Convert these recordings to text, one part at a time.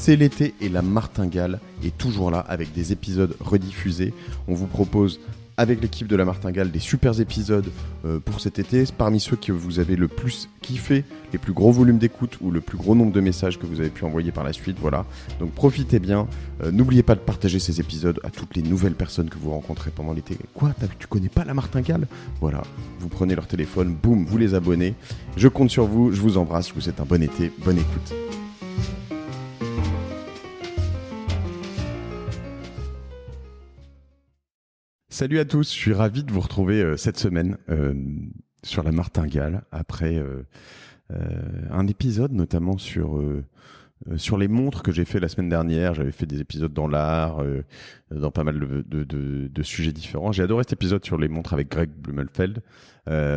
C'est l'été et la martingale est toujours là avec des épisodes rediffusés. On vous propose avec l'équipe de la martingale des super épisodes pour cet été. Parmi ceux que vous avez le plus kiffé, les plus gros volumes d'écoute ou le plus gros nombre de messages que vous avez pu envoyer par la suite. Voilà. Donc profitez bien. N'oubliez pas de partager ces épisodes à toutes les nouvelles personnes que vous rencontrez pendant l'été. Quoi, tu connais pas la martingale? Voilà. Vous prenez leur téléphone, boum, vous les abonnez. Je compte sur vous. Je vous embrasse. Je vous souhaite un bon été. Bonne écoute. Salut à tous, je suis ravi de vous retrouver cette semaine sur la martingale après un épisode notamment sur les montres que j'ai fait la semaine dernière. J'avais fait des épisodes dans l'art, dans pas mal de sujets différents. J'ai adoré cet épisode sur les montres avec Greg Blumenfeld. Et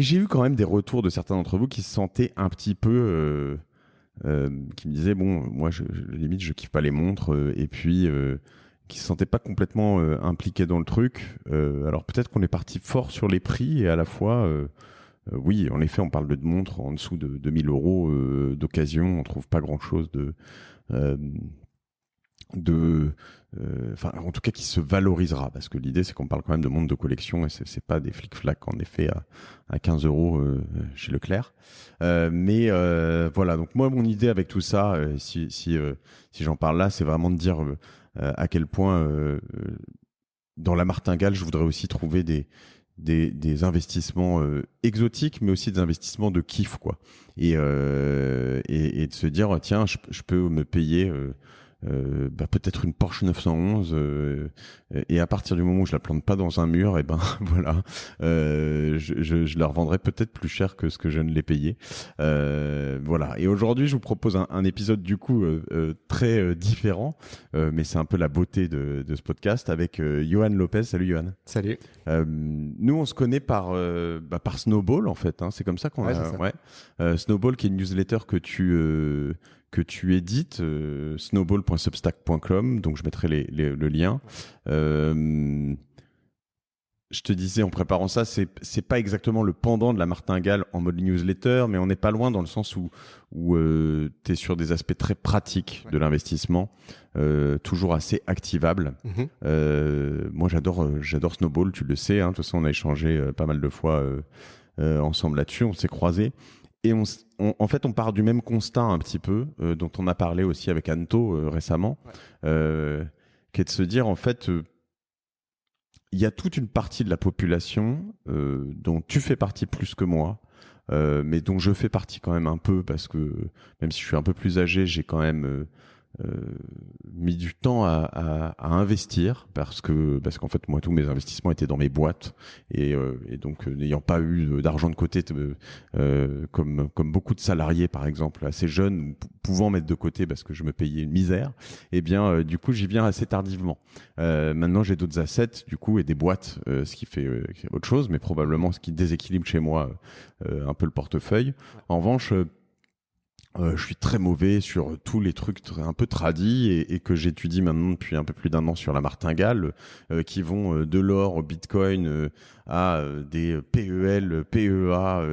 j'ai eu quand même des retours de certains d'entre vous qui se sentaient un petit peu... qui me disaient, bon, moi, limite, je kiffe pas les montres. Et puis... qui se sentaient pas complètement impliqués dans le truc. Alors peut-être qu'on est parti fort sur les prix et à la fois, oui, en effet, on parle de montres en dessous de 2000 euros d'occasion. On trouve pas grand-chose en tout cas qui se valorisera, parce que l'idée c'est qu'on parle quand même de montres de collection et c'est pas des flic-flac en effet à 15 euros chez Leclerc. Mais voilà, donc moi mon idée avec tout ça, si j'en parle là, c'est vraiment de dire à quel point dans la martingale je voudrais aussi trouver des investissements exotiques, mais aussi des investissements de kiff, quoi. Et de se dire, tiens, je peux me payer peut-être une Porsche 911 et à partir du moment où je la plante pas dans un mur, et ben voilà, je la revendrai peut-être plus cher que ce que je ne l'ai payé. Voilà. Et aujourd'hui, je vous propose un épisode du coup très différent, mais c'est un peu la beauté de ce podcast avec Johan Lopez. Salut Johan. Salut. Nous, on se connaît par Snowball en fait. Hein. C'est comme ça qu'on a. C'est ça. Ouais. Snowball, qui est une newsletter que tu édites, snowball.substack.com, donc je mettrai le lien. Je te disais en préparant ça, c'est pas exactement le pendant de la martingale en mode newsletter, mais on n'est pas loin dans le sens où tu es sur des aspects très pratiques de l'investissement, toujours assez activables. Moi, j'adore Snowball, tu le sais, hein, de toute façon, on a échangé pas mal de fois ensemble là-dessus, on s'est croisés. Et en fait, on part du même constat un petit peu, dont on a parlé aussi avec Anto récemment, qui est de se dire, en fait, il y a toute une partie de la population dont tu fais partie plus que moi, mais dont je fais partie quand même un peu, parce que même si je suis un peu plus âgé, j'ai quand même mis du temps à investir, parce qu'en fait moi tous mes investissements étaient dans mes boîtes et donc n'ayant pas eu d'argent de côté comme beaucoup de salariés par exemple assez jeunes, pouvant mettre de côté parce que je me payais une misère, et bien du coup j'y viens assez tardivement. Maintenant j'ai d'autres assets du coup et des boîtes, ce qui fait autre chose, mais probablement ce qui déséquilibre chez moi un peu le portefeuille. En revanche, je suis très mauvais sur tous les trucs un peu tradis et que j'étudie maintenant depuis un peu plus d'un an sur la martingale, qui vont de l'or au bitcoin à des PEL, PEA,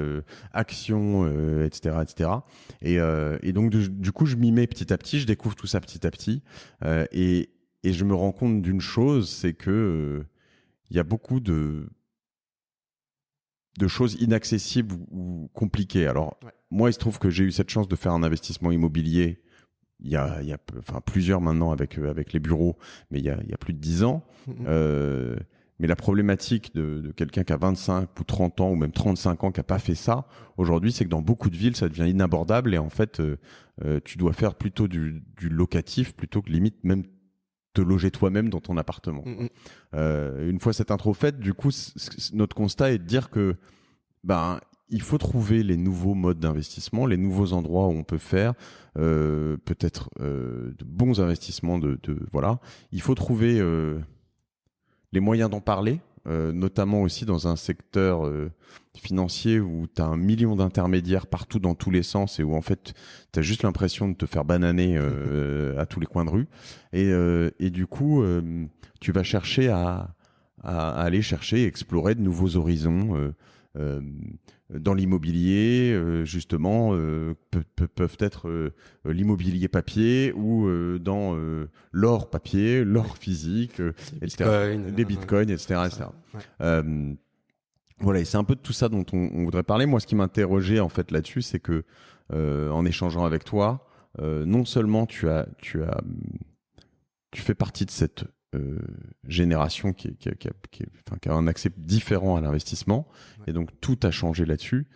actions, etc., etc. Et donc du coup, je m'y mets petit à petit, je découvre tout ça petit à petit, et je me rends compte d'une chose, c'est que il y a beaucoup de choses inaccessibles ou compliquées. Alors, moi, il se trouve que j'ai eu cette chance de faire un investissement immobilier il y a plusieurs maintenant avec les bureaux, mais il y a plus de 10 ans. Mais la problématique de quelqu'un qui a 25 ou 30 ans ou même 35 ans qui n'a pas fait ça, aujourd'hui, c'est que dans beaucoup de villes, ça devient inabordable et en fait, tu dois faire plutôt du locatif plutôt que limite même te loger toi-même dans ton appartement. Une fois cette intro faite, du coup, notre constat est de dire que il faut trouver les nouveaux modes d'investissement, les nouveaux endroits où on peut faire peut-être de bons investissements. Voilà. Il faut trouver les moyens d'en parler, notamment aussi dans un secteur financier où tu as 1 million d'intermédiaires partout dans tous les sens et où en fait tu as juste l'impression de te faire bananer à tous les coins de rue. Et du coup, tu vas chercher à aller chercher, explorer de nouveaux horizons, dans l'immobilier, justement, peuvent être l'immobilier papier ou dans l'or papier, l'or physique, etc. Les bitcoins, etc. etc. Ouais. Voilà, et c'est un peu de tout ça dont on voudrait parler. Moi, ce qui m'interrogeait en fait là-dessus, c'est que en échangeant avec toi, non seulement tu fais partie de cette génération qui a un accès différent à l'investissement, et donc tout a changé là-dessus.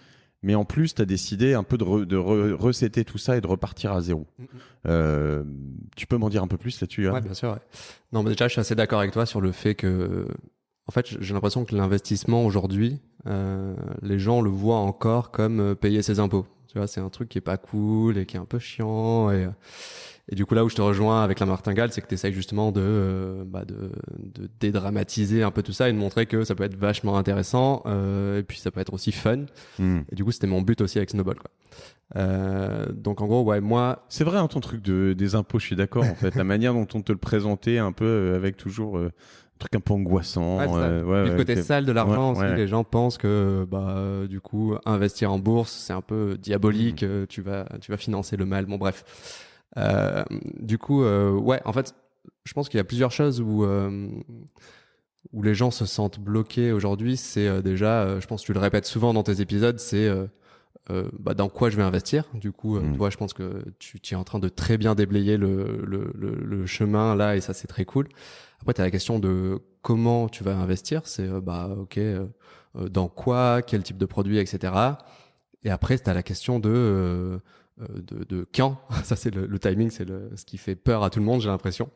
Mais en plus, tu as décidé un peu de resetter tout ça et de repartir à zéro. Tu peux m'en dire un peu plus là-dessus, Johan ? Ouais, bien sûr. Ouais. Non, mais déjà, je suis assez d'accord avec toi sur le fait que, en fait, j'ai l'impression que l'investissement aujourd'hui, les gens le voient encore comme payer ses impôts. Tu vois, c'est un truc qui est pas cool et qui est un peu chiant. Et du coup, là où je te rejoins avec la martingale, c'est que tu essayes justement de dédramatiser un peu tout ça et de montrer que ça peut être vachement intéressant et puis ça peut être aussi fun. Et du coup, c'était mon but aussi avec Snowball, quoi. Donc en gros, ouais, moi... C'est vrai, hein, ton truc des impôts, je suis d'accord, en fait. La manière dont on te le présentait un peu avec toujours... un truc un peu angoissant. Le côté sale de l'argent aussi. Les gens pensent que du coup investir en bourse c'est un peu diabolique. Tu vas financer le mal. Bon bref. Du coup ouais, en fait je pense qu'il y a plusieurs choses où les gens se sentent bloqués aujourd'hui. C'est déjà, je pense que tu le répètes souvent dans tes épisodes, c'est dans quoi je vais investir. Du coup, toi, je pense que tu es en train de très bien déblayer le chemin là, et ça, c'est très cool. Après, tu as la question de comment tu vas investir. C'est, dans quoi, quel type de produit, etc. Et après, tu as la question de quand. Ça, c'est le timing, c'est ce qui fait peur à tout le monde, j'ai l'impression.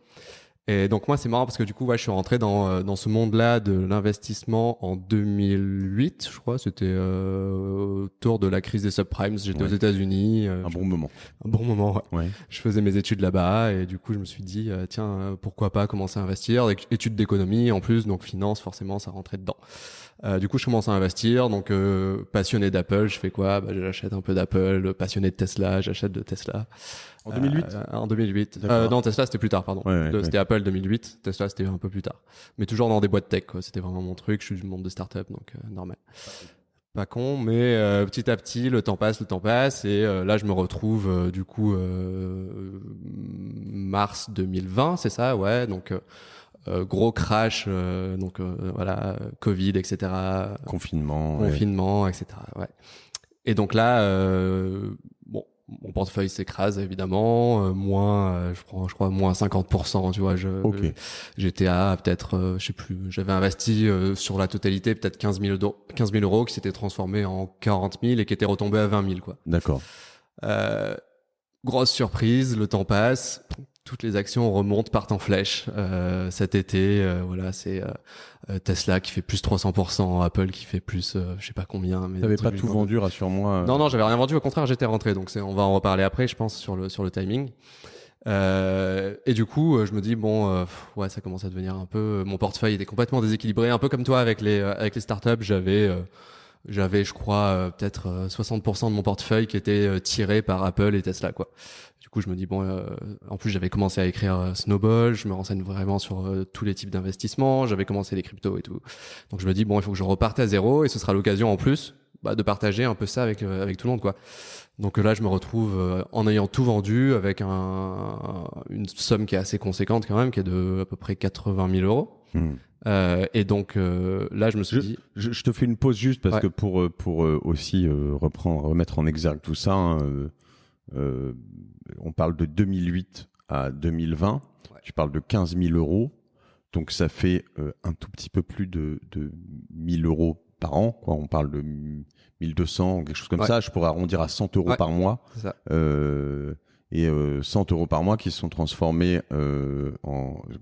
Et donc moi c'est marrant parce que du coup je suis rentré dans ce monde-là de l'investissement en 2008, je crois, c'était autour de la crise des subprimes. J'étais aux États-Unis, un bon moment. Ouais. Je faisais mes études là-bas et du coup je me suis dit pourquoi pas commencer à investir, études d'économie en plus, donc finance, forcément ça rentrait dedans. Du coup je commence à investir, donc passionné d'Apple, je fais quoi? J'achète un peu d'Apple. Passionné de Tesla, j'achète de Tesla. En 2008 En 2008. Non, Tesla, c'était plus tard, pardon. C'était Apple 2008. Tesla, c'était un peu plus tard. Mais toujours dans des boîtes tech, quoi. C'était vraiment mon truc. Je suis du monde de start-up, donc normal. Pas con, mais petit à petit, le temps passe. Et là, je me retrouve, mars 2020, c'est ça, ouais. Donc, gros crash, Covid, etc. Confinement, etc. Ouais. Et donc là, mon portefeuille s'écrase évidemment, je crois moins 50%, tu vois. J'étais à peut-être, je sais plus, j'avais investi sur la totalité peut-être 15 000 euros qui s'étaient transformés en 40 000 et qui étaient retombés à 20 000, quoi. D'accord. Grosse surprise, le temps passe, toutes les actions remontent, partent en flèche. Cet été, c'est Tesla qui fait plus 300%, Apple qui fait plus, je sais pas combien. Mais t'avais pas tout vendu, rassure-moi. Non, j'avais rien vendu. Au contraire, j'étais rentré. Donc on va en reparler après, je pense, sur le timing. Et du coup, je me dis ça commence à devenir un peu. Mon portefeuille était complètement déséquilibré, un peu comme toi avec les startups. J'avais, je crois, peut-être 60% de mon portefeuille qui était tiré par Apple et Tesla, quoi. Du coup, je me dis en plus, j'avais commencé à écrire Snowball. Je me renseigne vraiment sur tous les types d'investissements. J'avais commencé les cryptos et tout. Donc, je me dis il faut que je reparte à zéro et ce sera l'occasion en plus de partager un peu ça avec tout le monde, quoi. Donc là, je me retrouve en ayant tout vendu avec une somme qui est assez conséquente quand même, qui est de à peu près 80 000 euros. Et donc là, je me suis dit... Je te fais une pause juste parce que pour aussi remettre en exergue tout ça, hein, on parle de 2008 à 2020, tu parles de 15 000 euros, donc ça fait un tout petit peu plus de 1000 euros par an, quoi. On parle de 1200, quelque chose comme ça. Je pourrais arrondir à 100 euros par mois. C'est ça. Et 100 euros par mois qui se sont transformés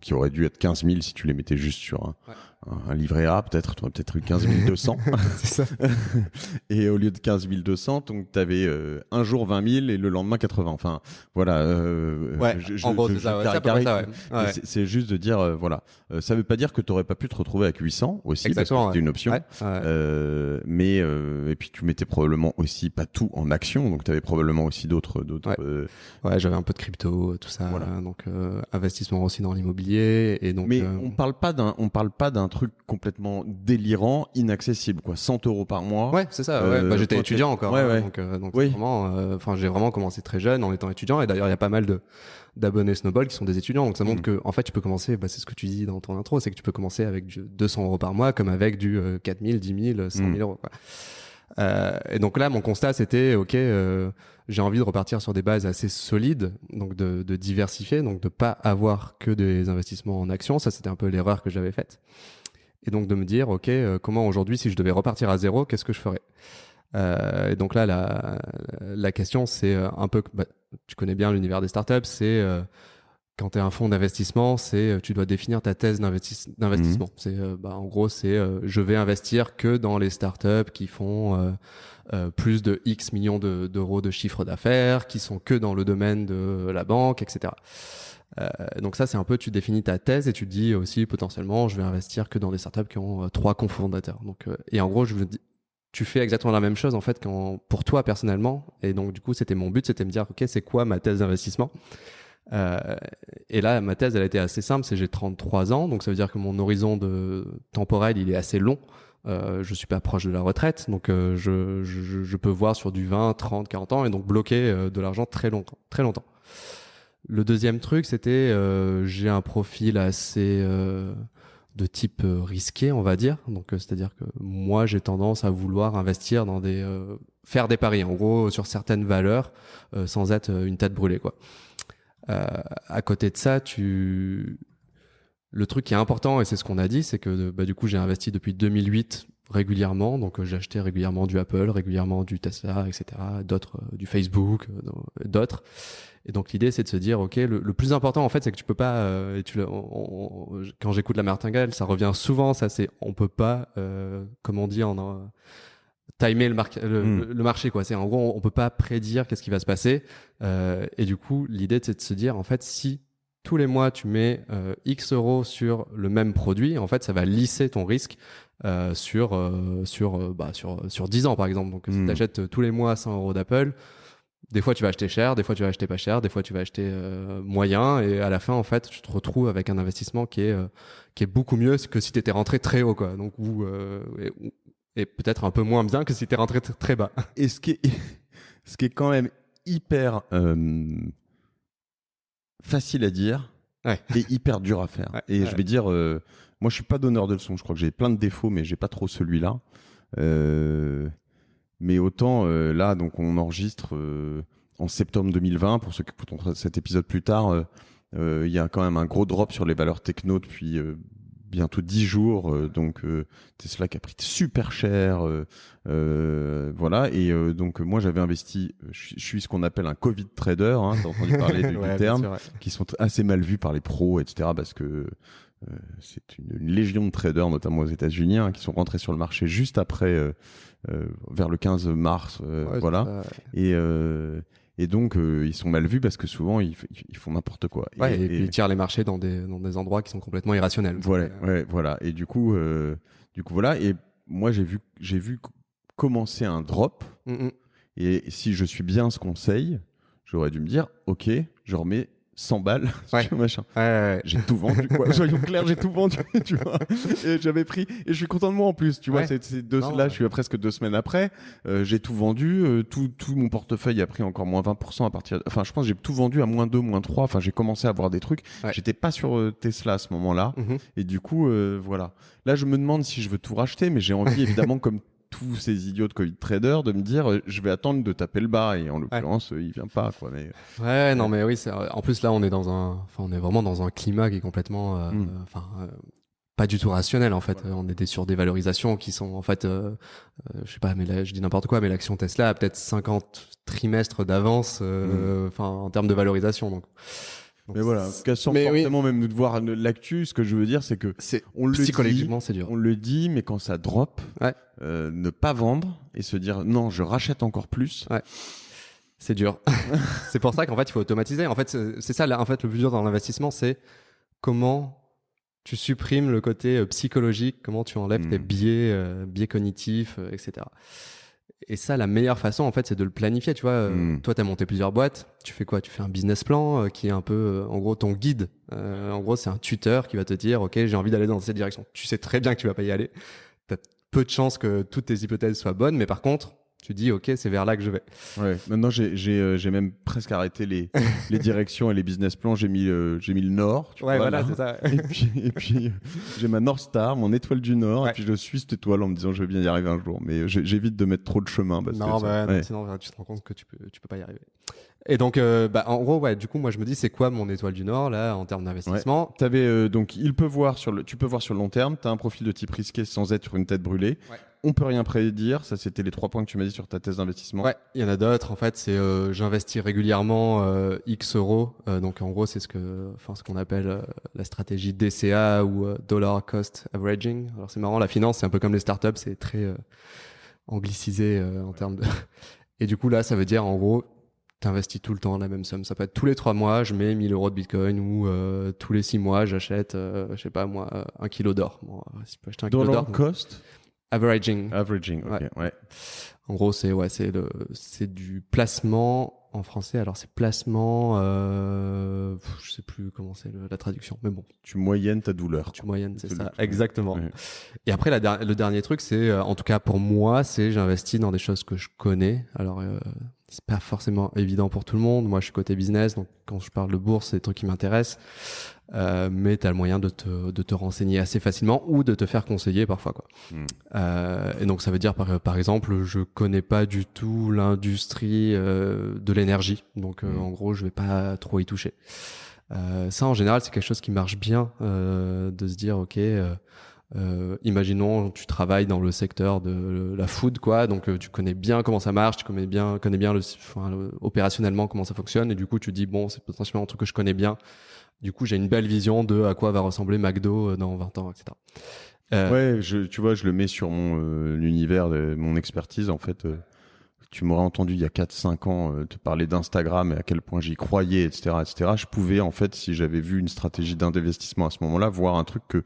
qui auraient dû être 15 000 si tu les mettais juste sur un livret A, peut-être. Tu aurais peut-être eu 15 200. C'est ça. Et au lieu de 15 200, donc tu avais un jour 20 000 et le lendemain 80. Enfin, voilà. En gros, c'est ça. C'est à peu près ça, ouais. C'est juste de dire, ça veut pas dire que tu n'aurais pas pu te retrouver avec 800 aussi. Exactement, parce que c'était une option. Mais, et puis tu mettais probablement aussi pas tout en action, donc tu avais probablement aussi d'autres. J'avais un peu de crypto, tout ça. Voilà. Donc investissement aussi dans l'immobilier et donc. Mais on parle pas d'un truc complètement délirant, inaccessible, quoi. 100 € par mois. Ouais, c'est ça. J'étais étudiant encore. Donc oui. vraiment, j'ai vraiment commencé très jeune en étant étudiant. Et d'ailleurs, il y a pas mal d'abonnés Snowball qui sont des étudiants. Donc ça montre que, en fait, tu peux commencer, c'est ce que tu dis dans ton intro, c'est que tu peux commencer avec du 200 € par mois, comme avec du 4 000, 10 000, 100 000 €, quoi. Et donc là, mon constat, c'était, j'ai envie de repartir sur des bases assez solides, donc de diversifier, donc de pas avoir que des investissements en actions. Ça, c'était un peu l'erreur que j'avais faite. Et donc de me dire, comment aujourd'hui, si je devais repartir à zéro, qu'est-ce que je ferais? Et donc là, la question, c'est un peu, tu connais bien l'univers des startups, c'est quand tu es un fonds d'investissement, tu dois définir ta thèse d'investissement. C'est en gros, je vais investir que dans les startups qui font plus de X millions d'euros de chiffre d'affaires, qui sont que dans le domaine de la banque, etc. Donc ça, c'est un peu, tu définis ta thèse et tu dis aussi potentiellement, je vais investir que dans des startups qui ont 3 cofondateurs. Donc, et en gros, tu fais exactement la même chose en fait pour toi personnellement. Et donc du coup, c'était mon but, c'était me dire, c'est quoi ma thèse d'investissement? Et là, ma thèse, elle a été assez simple. J'ai 33 ans, donc ça veut dire que mon horizon temporel, il est assez long. Je suis pas proche de la retraite, donc je peux voir sur du 20, 30, 40 ans et donc bloquer de l'argent très longtemps, très longtemps. Le deuxième truc, c'était j'ai un profil assez de type risqué, on va dire. Donc c'est-à-dire que moi, j'ai tendance à vouloir investir dans faire des paris, en gros, sur certaines valeurs, sans être une tête brûlée, quoi. À côté de ça, le truc qui est important, et c'est ce qu'on a dit, c'est que du coup, j'ai investi depuis 2008 régulièrement. Donc, j'ai acheté régulièrement du Apple, régulièrement du Tesla, etc., d'autres, du Facebook, d'autres. Et donc, l'idée, c'est de se dire, le plus important, en fait, c'est que tu peux pas, quand j'écoute la martingale, ça revient souvent, on peut pas, comme on dit timer le marché, quoi. C'est en gros, on peut pas prédire qu'est-ce qui va se passer. Et du coup, l'idée, c'est de se dire, en fait, si tous les mois tu mets X euros sur le même produit, en fait, ça va lisser ton risque sur 10 ans, par exemple. Donc, si tu achètes tous les mois 100 € d'Apple, des fois tu vas acheter cher, des fois tu vas acheter pas cher, des fois tu vas acheter moyen, et à la fin, en fait, tu te retrouves avec un investissement qui est beaucoup mieux que si tu étais rentré très haut, quoi. Donc, et peut-être un peu moins bien que si tu es rentré très bas. Et ce qui est quand même hyper facile à dire et hyper dur à faire. Je vais dire, moi je suis pas donneur de leçons, je crois que j'ai plein de défauts, mais j'ai pas trop celui-là. Mais autant là, donc on enregistre en septembre 2020, pour ceux qui écouteront cet épisode plus tard, il y a quand même un gros drop sur les valeurs techno depuis bientôt 10 jours, donc Tesla qui a pris super cher, voilà. Et donc moi j'avais investi, je suis ce qu'on appelle un Covid trader, hein, t'as entendu parler du terme, qui sont assez mal vus par les pros, etc. Parce que c'est une légion de traders, notamment aux États-Unis, hein, qui sont rentrés sur le marché juste après, vers le 15 mars, voilà. Et donc, ils sont mal vus parce que souvent, ils font n'importe quoi. Et puis ils tirent les marchés dans des endroits qui sont complètement irrationnels. Voilà. Et du coup, voilà. Et moi, j'ai vu commencer un drop. Et si je suis bien ce conseil, j'aurais dû me dire, OK, je remets 100 balles sur machin. J'ai tout vendu, quoi. Soyons clairs, j'ai tout vendu, tu vois. Et j'avais pris, et je suis content de moi en plus, tu vois. Là, je suis à presque 2 semaines après. J'ai tout vendu, tout mon portefeuille a pris encore moins 20% à partir. Enfin, je pense que j'ai tout vendu à moins 2, moins 3. Enfin, j'ai commencé à voir des trucs. J'étais pas sur Tesla à ce moment-là. Et du coup, voilà. Là, je me demande si je veux tout racheter, mais j'ai envie, évidemment, comme tous ces idiots de Covid traders, de me dire je vais attendre de taper le bas, et en l'occurrence il vient pas, quoi. Mais non, mais oui, en plus là on est vraiment dans un climat qui est complètement pas du tout rationnel, en fait. On est sur des valorisations qui sont en fait je sais pas, mais là je dis n'importe quoi, mais l'action Tesla a peut-être 50 trimestres d'avance en termes de valorisation, donc mais voilà, sans forcément même de voir l'actu, ce que je veux dire, c'est que psychologiquement, c'est dur. On le dit, mais quand ça drop, ne pas vendre et se dire non, je rachète encore plus. C'est dur. C'est pour ça qu'en fait, il faut automatiser. En fait, c'est ça, là, en fait, le plus dur dans l'investissement, c'est comment tu supprimes le côté psychologique, comment tu enlèves tes biais cognitifs, etc. Et ça, la meilleure façon, en fait, c'est de le planifier. Tu vois, toi, tu as monté plusieurs boîtes. Tu fais quoi? Tu fais un business plan qui est un peu, en gros, ton guide. En gros, c'est un tuteur qui va te dire, OK, j'ai envie d'aller dans cette direction. Tu sais très bien que tu vas pas y aller. Tu as peu de chances que toutes tes hypothèses soient bonnes, mais par contre, tu dis, OK, c'est vers là que je vais. Ouais. Maintenant, j'ai même presque arrêté les directions et les business plans. J'ai mis le Nord. Tu vois, voilà, là. c'est ça. Et puis j'ai ma North Star, mon étoile du Nord. Ouais. Et puis je suis cette étoile en me disant, je vais bien y arriver un jour. Mais j'évite de mettre trop de chemin. Parce non, que sinon, tu te rends compte que tu peux pas y arriver. Et donc, en gros, ouais, du coup, moi, je me dis, c'est quoi mon étoile du Nord, là, en termes d'investissement? Ouais. T'avais, donc, tu peux voir sur le long terme. Tu as un profil de type risqué sans être sur une tête brûlée. Ouais. On peut rien prédire. Ça, c'était les 3 points que tu m'as dit sur ta thèse d'investissement. Ouais, il y en a d'autres. En fait, c'est j'investis régulièrement X euros. Donc, en gros, c'est ce qu'on appelle la stratégie DCA ou Dollar Cost Averaging. Alors, c'est marrant, la finance, c'est un peu comme les startups. C'est très anglicisé en termes de... Et du coup, là, ça veut dire, en gros, t'investis tout le temps la même somme. Ça peut être tous les 3 mois, je mets 1000 euros de Bitcoin ou tous les 6 mois, j'achète, je sais pas moi, 1 kilo d'or. Bon, si je peux acheter 1 kilo d'or. Dollar cost averaging. Averaging, ok, ouais. En gros, c'est du placement en français. Alors, c'est placement, je sais plus comment c'est la traduction, mais bon. Tu moyennes ta douleur. Tu moyennes, c'est ça, exactement. Ouais. Et après, le dernier truc, c'est, en tout cas pour moi, c'est j'investis dans des choses que je connais. Alors, c'est pas forcément évident pour tout le monde. Moi, je suis côté business, donc quand je parle de bourse, c'est des trucs qui m'intéressent. Mais tu as le moyen de te renseigner assez facilement ou de te faire conseiller parfois, quoi. Et donc, ça veut dire, par exemple, je connais pas du tout l'industrie de l'énergie. Donc, en gros, je vais pas trop y toucher. Ça, en général, c'est quelque chose qui marche bien, de se dire, OK, imaginons tu travailles dans le secteur de la food, quoi, donc tu connais bien comment ça marche, tu connais bien opérationnellement comment ça fonctionne, et du coup tu te dis bon, c'est potentiellement un truc que je connais bien, du coup j'ai une belle vision de à quoi va ressembler McDo dans 20 ans, etc. Ouais, tu vois, je le mets sur l'univers de mon expertise, en fait. Tu m'aurais entendu il y a 4-5 ans te parler d'Instagram et à quel point j'y croyais, etc., etc. Je pouvais, en fait, si j'avais vu une stratégie d'investissement à ce moment-là, voir un truc que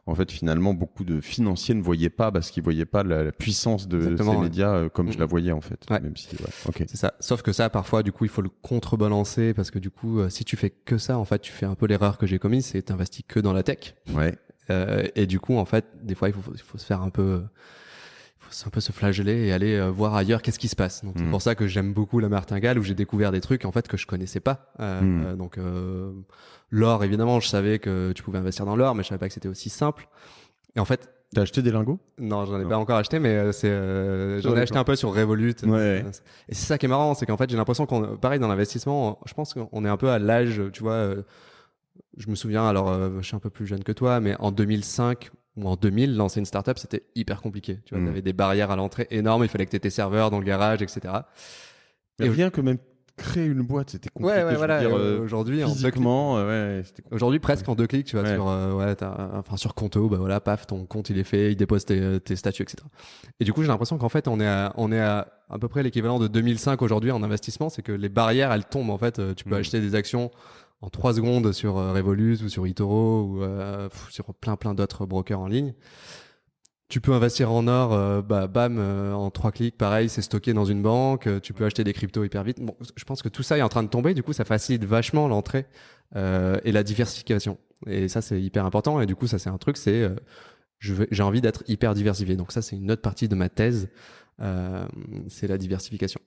en fait, finalement, beaucoup de financiers ne voyaient pas parce qu'ils voyaient pas la puissance de ces médias comme je la voyais, en fait. Ouais. Même si, okay. C'est ça. Sauf que ça, parfois, du coup, il faut le contrebalancer parce que du coup, si tu fais que ça, en fait, tu fais un peu l'erreur que j'ai commise, c'est t'investis que dans la tech. Ouais. Et du coup, en fait, des fois, il faut se faire un peu se flageller et aller voir ailleurs qu'est-ce qui se passe. Donc c'est pour ça que j'aime beaucoup la martingale, où j'ai découvert des trucs en fait que je connaissais pas. Donc l'or, évidemment, je savais que tu pouvais investir dans l'or, mais je savais pas que c'était aussi simple. Et en fait, t'as acheté des lingots? Non, j'en ai pas encore acheté, mais j'en ai acheté un peu sur Revolut. Ouais. Et c'est ça qui est marrant, c'est qu'en fait j'ai l'impression pareil dans l'investissement, je pense qu'on est un peu à l'âge, tu vois. Je me souviens, alors je suis un peu plus jeune que toi, mais en 2005 ou en 2000, lancer une startup, c'était hyper compliqué. Tu vois, t'avais des barrières à l'entrée énormes, il fallait que tu aies tes serveurs dans le garage, etc. Mais rien que même créer une boîte, c'était compliqué. Ouais, voilà. Aujourd'hui, physiquement, c'était compliqué. Aujourd'hui, presque en 2 clics, tu vois, sur Conto, bah voilà, paf, ton compte il est fait, il dépose tes statuts, etc. Et du coup, j'ai l'impression qu'en fait, on est à peu près l'équivalent de 2005 aujourd'hui en investissement, c'est que les barrières, elles tombent, en fait. Tu peux acheter des actions en 3 secondes sur Revolut ou sur eToro ou sur plein d'autres brokers en ligne. Tu peux investir en or, en 3 clics, pareil, c'est stocké dans une banque. Tu peux acheter des cryptos hyper vite. Bon, je pense que tout ça est en train de tomber. Du coup, ça facilite vachement l'entrée et la diversification. Et ça, c'est hyper important. Et du coup, ça, c'est un truc, c'est j'ai envie d'être hyper diversifié. Donc ça, c'est une autre partie de ma thèse. C'est la diversification.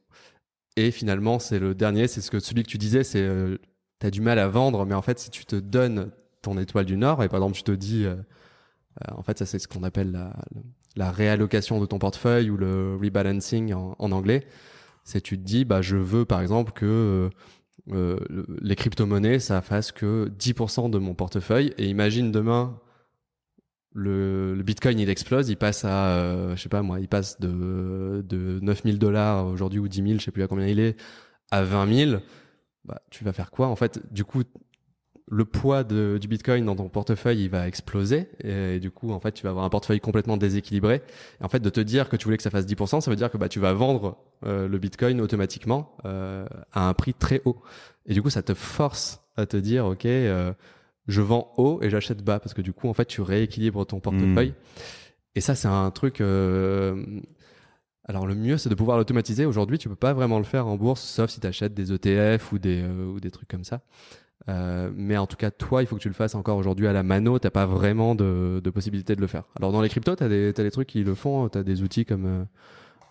Et finalement, c'est le dernier, c'est celui que tu disais, c'est t'as du mal à vendre, mais en fait, si tu te donnes ton étoile du Nord, et par exemple, tu te dis, en fait, ça c'est ce qu'on appelle la réallocation de ton portefeuille ou le rebalancing en anglais, c'est tu te dis, bah, je veux par exemple que les crypto-monnaies, ça fasse que 10% de mon portefeuille, et imagine demain, le Bitcoin, il explose, il passe à, je sais pas moi, il passe de $9,000 aujourd'hui ou 10 000, je sais plus à combien il est, à 20 000. Bah, tu vas faire quoi en fait? Du coup, le poids du Bitcoin dans ton portefeuille, il va exploser et du coup, en fait, tu vas avoir un portefeuille complètement déséquilibré. Et en fait, de te dire que tu voulais que ça fasse 10%, ça veut dire que bah tu vas vendre le Bitcoin automatiquement à un prix très haut. Et du coup, ça te force à te dire, ok, je vends haut et j'achète bas parce que du coup, en fait, tu rééquilibres ton portefeuille. Et ça, c'est un truc. Alors le mieux, c'est de pouvoir l'automatiser. Aujourd'hui, tu peux pas vraiment le faire en bourse, sauf si tu achètes des ETF ou des trucs comme ça. Mais en tout cas, toi, il faut que tu le fasses encore aujourd'hui à la mano. T'as pas vraiment de possibilité de le faire. Alors dans les cryptos, t'as des trucs qui le font. T'as des outils comme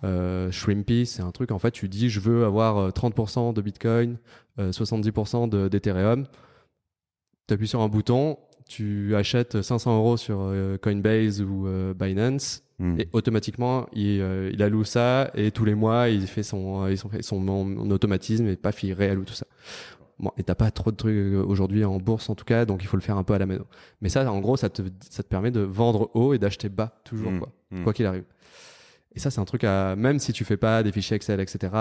Shrimpy. C'est un truc, en fait, tu dis, je veux avoir 30% de Bitcoin, 70% d'Ethereum. T'appuies sur un bouton, tu achètes 500 € sur Coinbase ou Binance. Et automatiquement, il alloue ça et tous les mois, il fait son automatisme et paf, il réalloue tout ça. Bon, et t'as pas trop de trucs aujourd'hui en bourse en tout cas, donc il faut le faire un peu à la mano. Mais ça, en gros, ça te permet de vendre haut et d'acheter bas toujours, quoi qu'il arrive. Et ça, c'est un truc même si tu fais pas des fichiers Excel, etc.,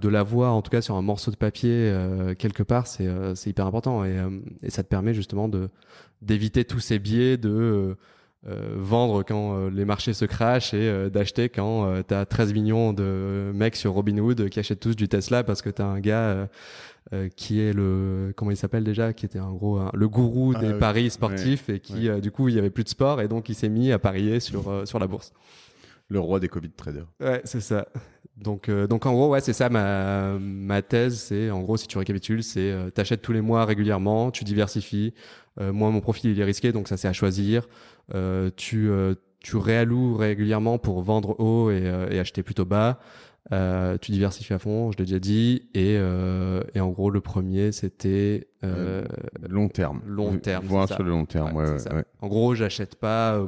de l'avoir en tout cas sur un morceau de papier quelque part, c'est hyper important et ça te permet justement d'éviter tous ces biais de vendre quand les marchés se crachent et d'acheter quand t'as 13 millions de mecs sur Robinhood qui achètent tous du Tesla parce que t'as un gars qui est comment il s'appelle déjà, qui était le gourou des paris sportifs et qui du coup il y avait plus de sport et donc il s'est mis à parier sur la bourse. Le roi des Covid traders. Ouais, c'est ça. Donc en gros, ouais, c'est ça ma thèse. C'est en gros, si tu récapitules, c'est t'achètes tous les mois régulièrement, tu diversifies. Moi, mon profil il est risqué, donc ça c'est à choisir. Tu réalloues régulièrement pour vendre haut et acheter plutôt bas. Tu diversifies à fond, je l'ai déjà dit. Et en gros, le premier c'était long terme. Long terme. Voir sur le long terme. Ouais. En gros, j'achète pas.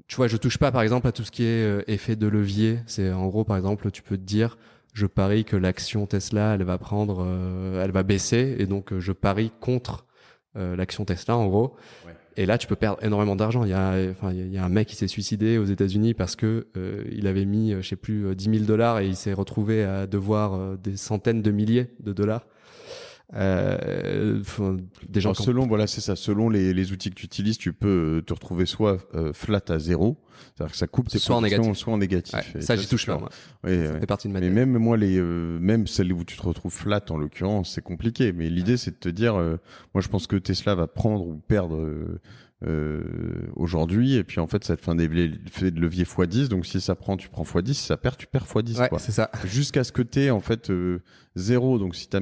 Tu vois, je touche pas, par exemple, à tout ce qui est effet de levier. C'est en gros, par exemple, tu peux te dire, je parie que l'action Tesla, elle va baisser, et donc je parie contre l'action Tesla, en gros. Ouais. Et là, tu peux perdre énormément d'argent. Il y a un mec qui s'est suicidé aux États-Unis parce que il avait mis, je sais plus, $10 000 et il s'est retrouvé à devoir des centaines de milliers de dollars. Des gens selon les outils que tu utilises, tu peux te retrouver soit flat à zéro, c'est-à-dire que ça coupe tes positions, soit en négatif. Ouais, ça j'y touche pas, moi. Ça fait partie de ma tête. Mais même moi, même celles où tu te retrouves flat en l'occurrence, c'est compliqué. Mais l'idée c'est de te dire, moi je pense que Tesla va prendre ou perdre aujourd'hui, et puis en fait ça te fait de levier x10, donc si ça prend, tu prends x10, si ça perd, tu perds x10. Ouais, quoi. C'est ça. Jusqu'à ce que t'aies en fait zéro, donc si t'as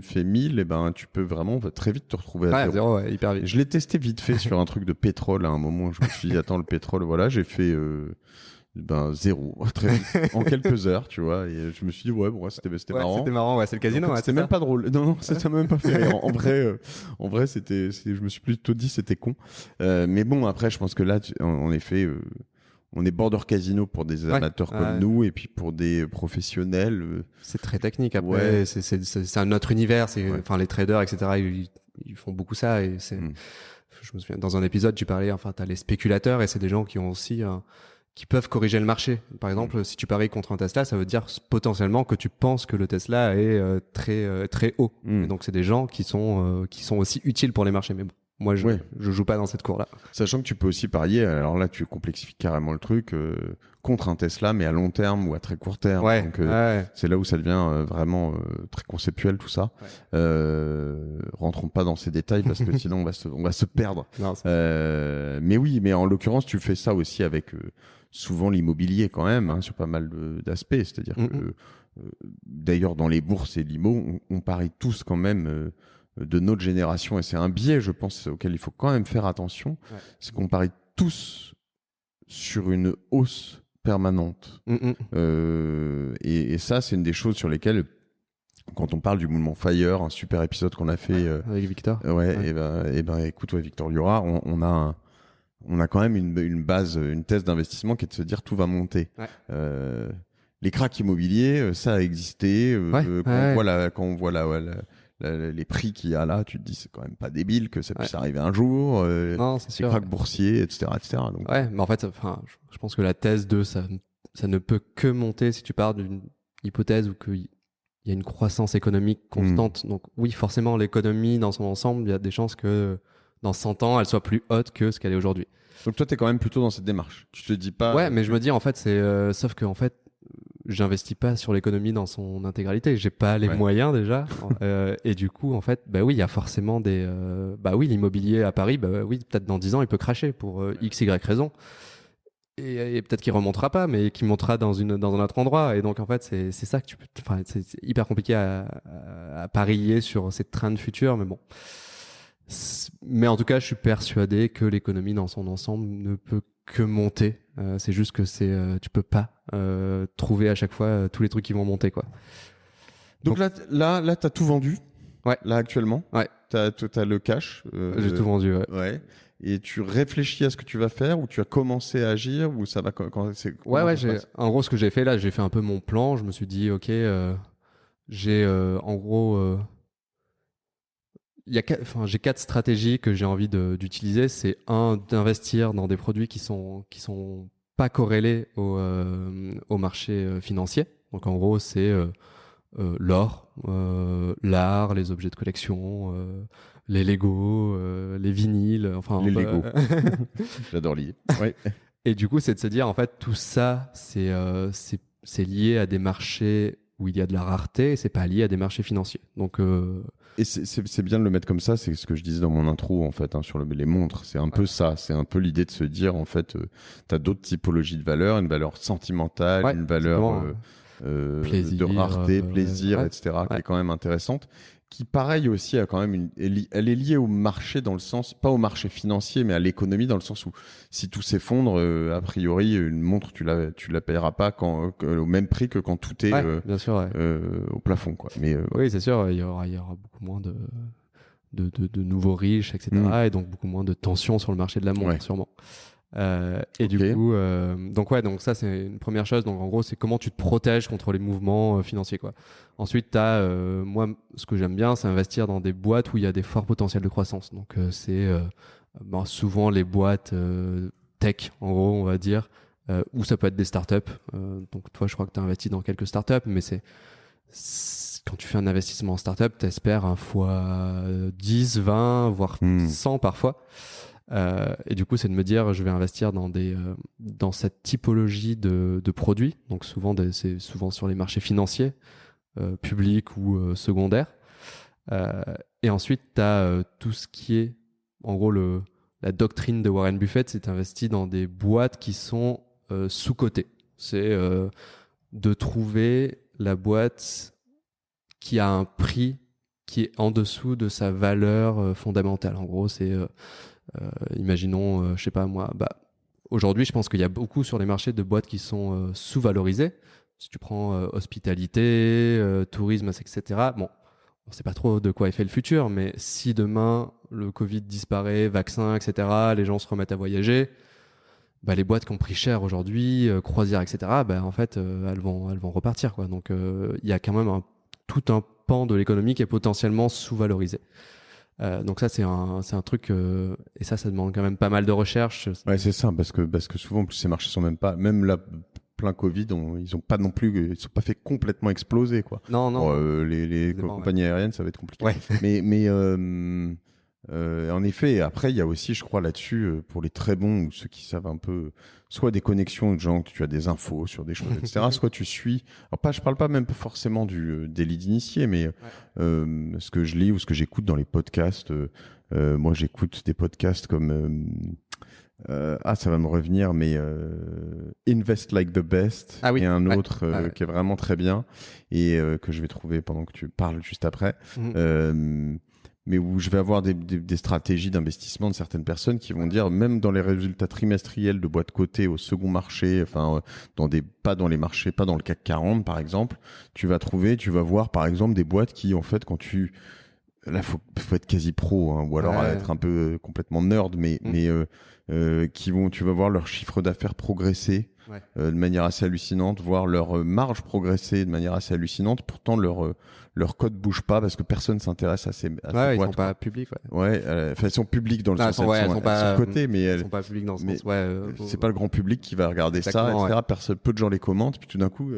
fait 1000, et ben tu peux vraiment très vite te retrouver à zéro, hyper vite. Je l'ai testé vite fait sur un truc de pétrole à un moment, je me suis dit attends, le pétrole, voilà, j'ai fait zéro très vite, en quelques heures, tu vois, et je me suis dit c'était marrant. C'était marrant, c'est le casino. En fait, c'était même pas drôle. Non, ça m'a même pas fait rire. En vrai, je me suis plutôt dit c'était con. Mais bon, après, je pense que là, en effet, on est border casino pour des amateurs comme nous, et puis pour des professionnels. C'est très technique. Après, c'est un autre univers. Enfin, les traders, etc. Ils font beaucoup ça, et je me souviens dans un épisode, tu parlais. Enfin, t'as les spéculateurs, et c'est des gens qui ont aussi qui peuvent corriger le marché. Par exemple, si tu paries contre un Tesla, ça veut dire potentiellement que tu penses que le Tesla est très haut. Et donc, c'est des gens qui sont aussi utiles pour les marchés. Mais bon, moi, je joue pas dans cette cour-là. Sachant que tu peux aussi parier, alors là, tu complexifies carrément le truc, contre un Tesla, mais à long terme ou à très court terme. Donc, c'est là où ça devient vraiment très conceptuel, tout ça. Rentrons pas dans ces détails parce que sinon, on va se perdre. Non, mais oui, mais en l'occurrence, tu fais ça aussi avec souvent l'immobilier quand même, sur pas mal d'aspects. C'est-à-dire que, d'ailleurs, dans les bourses et l'IMO, on parie tous quand même de notre génération, et c'est un biais, je pense, auquel il faut quand même faire attention, c'est qu'on parie tous sur une hausse permanente. Et ça, c'est une des choses sur lesquelles, quand on parle du mouvement FIRE, un super épisode qu'on a fait avec Victor. Et ben écoute, Victor Liora, on a quand même une base, une thèse d'investissement qui est de se dire tout va monter. Les cracks immobiliers, ça a existé. Quand on voit les prix qu'il y a là, tu te dis c'est quand même pas débile que ça puisse arriver un jour. Non, c'est sûr. Les cracks boursiers, etc. Donc, mais en fait, je pense que la thèse de ça ne peut que monter si tu pars d'une hypothèse où qu'il y a une croissance économique constante. Donc oui, forcément, l'économie dans son ensemble, il y a des chances que dans 100 ans, elle soit plus haute que ce qu'elle est aujourd'hui. Donc toi, t'es quand même plutôt dans cette démarche. Tu te dis pas... Ouais, mais je me dis, en fait, sauf que, en fait, j'investis pas sur l'économie dans son intégralité. J'ai pas les moyens déjà. Et du coup, en fait, il y a forcément l'immobilier à Paris, peut-être dans 10 ans, il peut cracher pour X, Y raison. et peut-être qu'il remontera pas, mais qui montera dans un autre endroit. Et donc en fait, c'est ça que c'est hyper compliqué à parier sur ces trends futurs, mais bon. Mais en tout cas, je suis persuadé que l'économie dans son ensemble ne peut que monter. C'est juste que tu peux pas trouver à chaque fois tous les trucs qui vont monter, quoi. Donc là, t'as tout vendu. Ouais. Là actuellement. Ouais. T'as le cash. J'ai tout vendu. Ouais. Ouais. Et tu réfléchis à ce que tu vas faire, ou tu as commencé à agir, ou ça va En gros, ce que j'ai fait là, j'ai fait un peu mon plan. Je me suis dit, ok, j'ai en gros, j'ai 4 stratégies que j'ai envie d'utiliser. C'est d'investir dans des produits qui sont pas corrélés au marché financier. Donc en gros, c'est l'or, l'art, les objets de collection, les Lego, les vinyles, enfin les Lego. J'adore lier. Ouais. Et du coup, c'est de se dire en fait tout ça, c'est lié à des marchés où il y a de la rareté, et c'est pas lié à des marchés financiers. Donc et c'est bien de le mettre comme ça. C'est ce que je disais dans mon intro en fait, sur les montres. C'est un peu ça. C'est un peu l'idée de se dire en fait, t'as d'autres typologies de valeurs, une valeur sentimentale, une valeur plaisir, de rareté, plaisir, etc., qui est quand même intéressante. Qui, pareil aussi, a quand même elle est liée au marché dans le sens, pas au marché financier, mais à l'économie dans le sens où si tout s'effondre, a priori, une montre, tu la payeras pas au même prix que quand tout est bien sûr, au plafond, quoi. Mais oui, c'est sûr, il y aura beaucoup moins de nouveaux riches, etc., et donc beaucoup moins de tension sur le marché de la montre, sûrement. Et du coup, donc ça c'est une première chose. Donc en gros, c'est comment tu te protèges contre les mouvements financiers, quoi. Ensuite, moi, ce que j'aime bien, c'est investir dans des boîtes où il y a des forts potentiels de croissance. Donc c'est souvent les boîtes tech, en gros, on va dire, ou ça peut être des startups. Donc toi, je crois que tu as investi dans quelques startups, mais quand tu fais un investissement en startup, tu espères un fois 10, 20, voire 100 parfois. Et du coup, c'est de me dire, je vais investir dans cette typologie de produits. Donc c'est souvent sur les marchés financiers, publics ou secondaires. Et ensuite, tu as tout ce qui est, en gros, la doctrine de Warren Buffett, c'est d'investir dans des boîtes qui sont sous-cotées. C'est de trouver la boîte qui a un prix qui est en dessous de sa valeur fondamentale. En gros, c'est imaginons, je sais pas moi, aujourd'hui, je pense qu'il y a beaucoup sur les marchés de boîtes qui sont sous-valorisées. Si tu prends hospitalité, tourisme, etc. Bon, on sait pas trop de quoi est fait le futur, mais si demain le Covid disparaît, vaccin, etc., les gens se remettent à voyager, les boîtes qui ont pris cher aujourd'hui, croisières, etc., en fait, elles vont repartir, quoi. Donc, il y a quand même tout un pan de l'économie qui est potentiellement sous-valorisé. Donc ça c'est un truc et ça demande quand même pas mal de recherche. Ouais, c'est ça, parce que souvent en plus ces marchés sont même là plein Covid, ils sont pas non plus, ils sont pas fait complètement exploser, quoi. Non. Les compagnies aériennes, ça va être compliqué. Ouais. Mais en effet, après il y a aussi, je crois là-dessus, pour les très bons ou ceux qui savent un peu, soit des connexions de gens, que tu as des infos sur des choses, etc. Soit tu suis. Alors je parle pas même forcément des leads initiés, mais ce que je lis ou ce que j'écoute dans les podcasts. Moi, j'écoute des podcasts comme ça va me revenir, mais Invest Like the Best, et un autre qui est vraiment très bien et que je vais trouver pendant que tu parles juste après. Mais où je vais avoir des stratégies d'investissement de certaines personnes qui vont dire, même dans les résultats trimestriels de boîtes cotées au second marché, enfin pas dans les marchés, pas dans le CAC 40 par exemple, tu vas voir par exemple des boîtes qui en fait là faut être quasi pro, hein, ou alors être un peu complètement nerd, mais tu vas voir leur chiffre d'affaires progresser de manière assez hallucinante, voir leur marge progresser de manière assez hallucinante. Pourtant leur code bouge pas parce que personne s'intéresse à ces boîtes. Ils sont pas publics. Elles sont publiques dans le sens elles sont cotées, mais elles sont pas publiques dans le sens. C'est pas le grand public qui va regarder ça, etc. Peu de gens les commentent, puis tout d'un coup.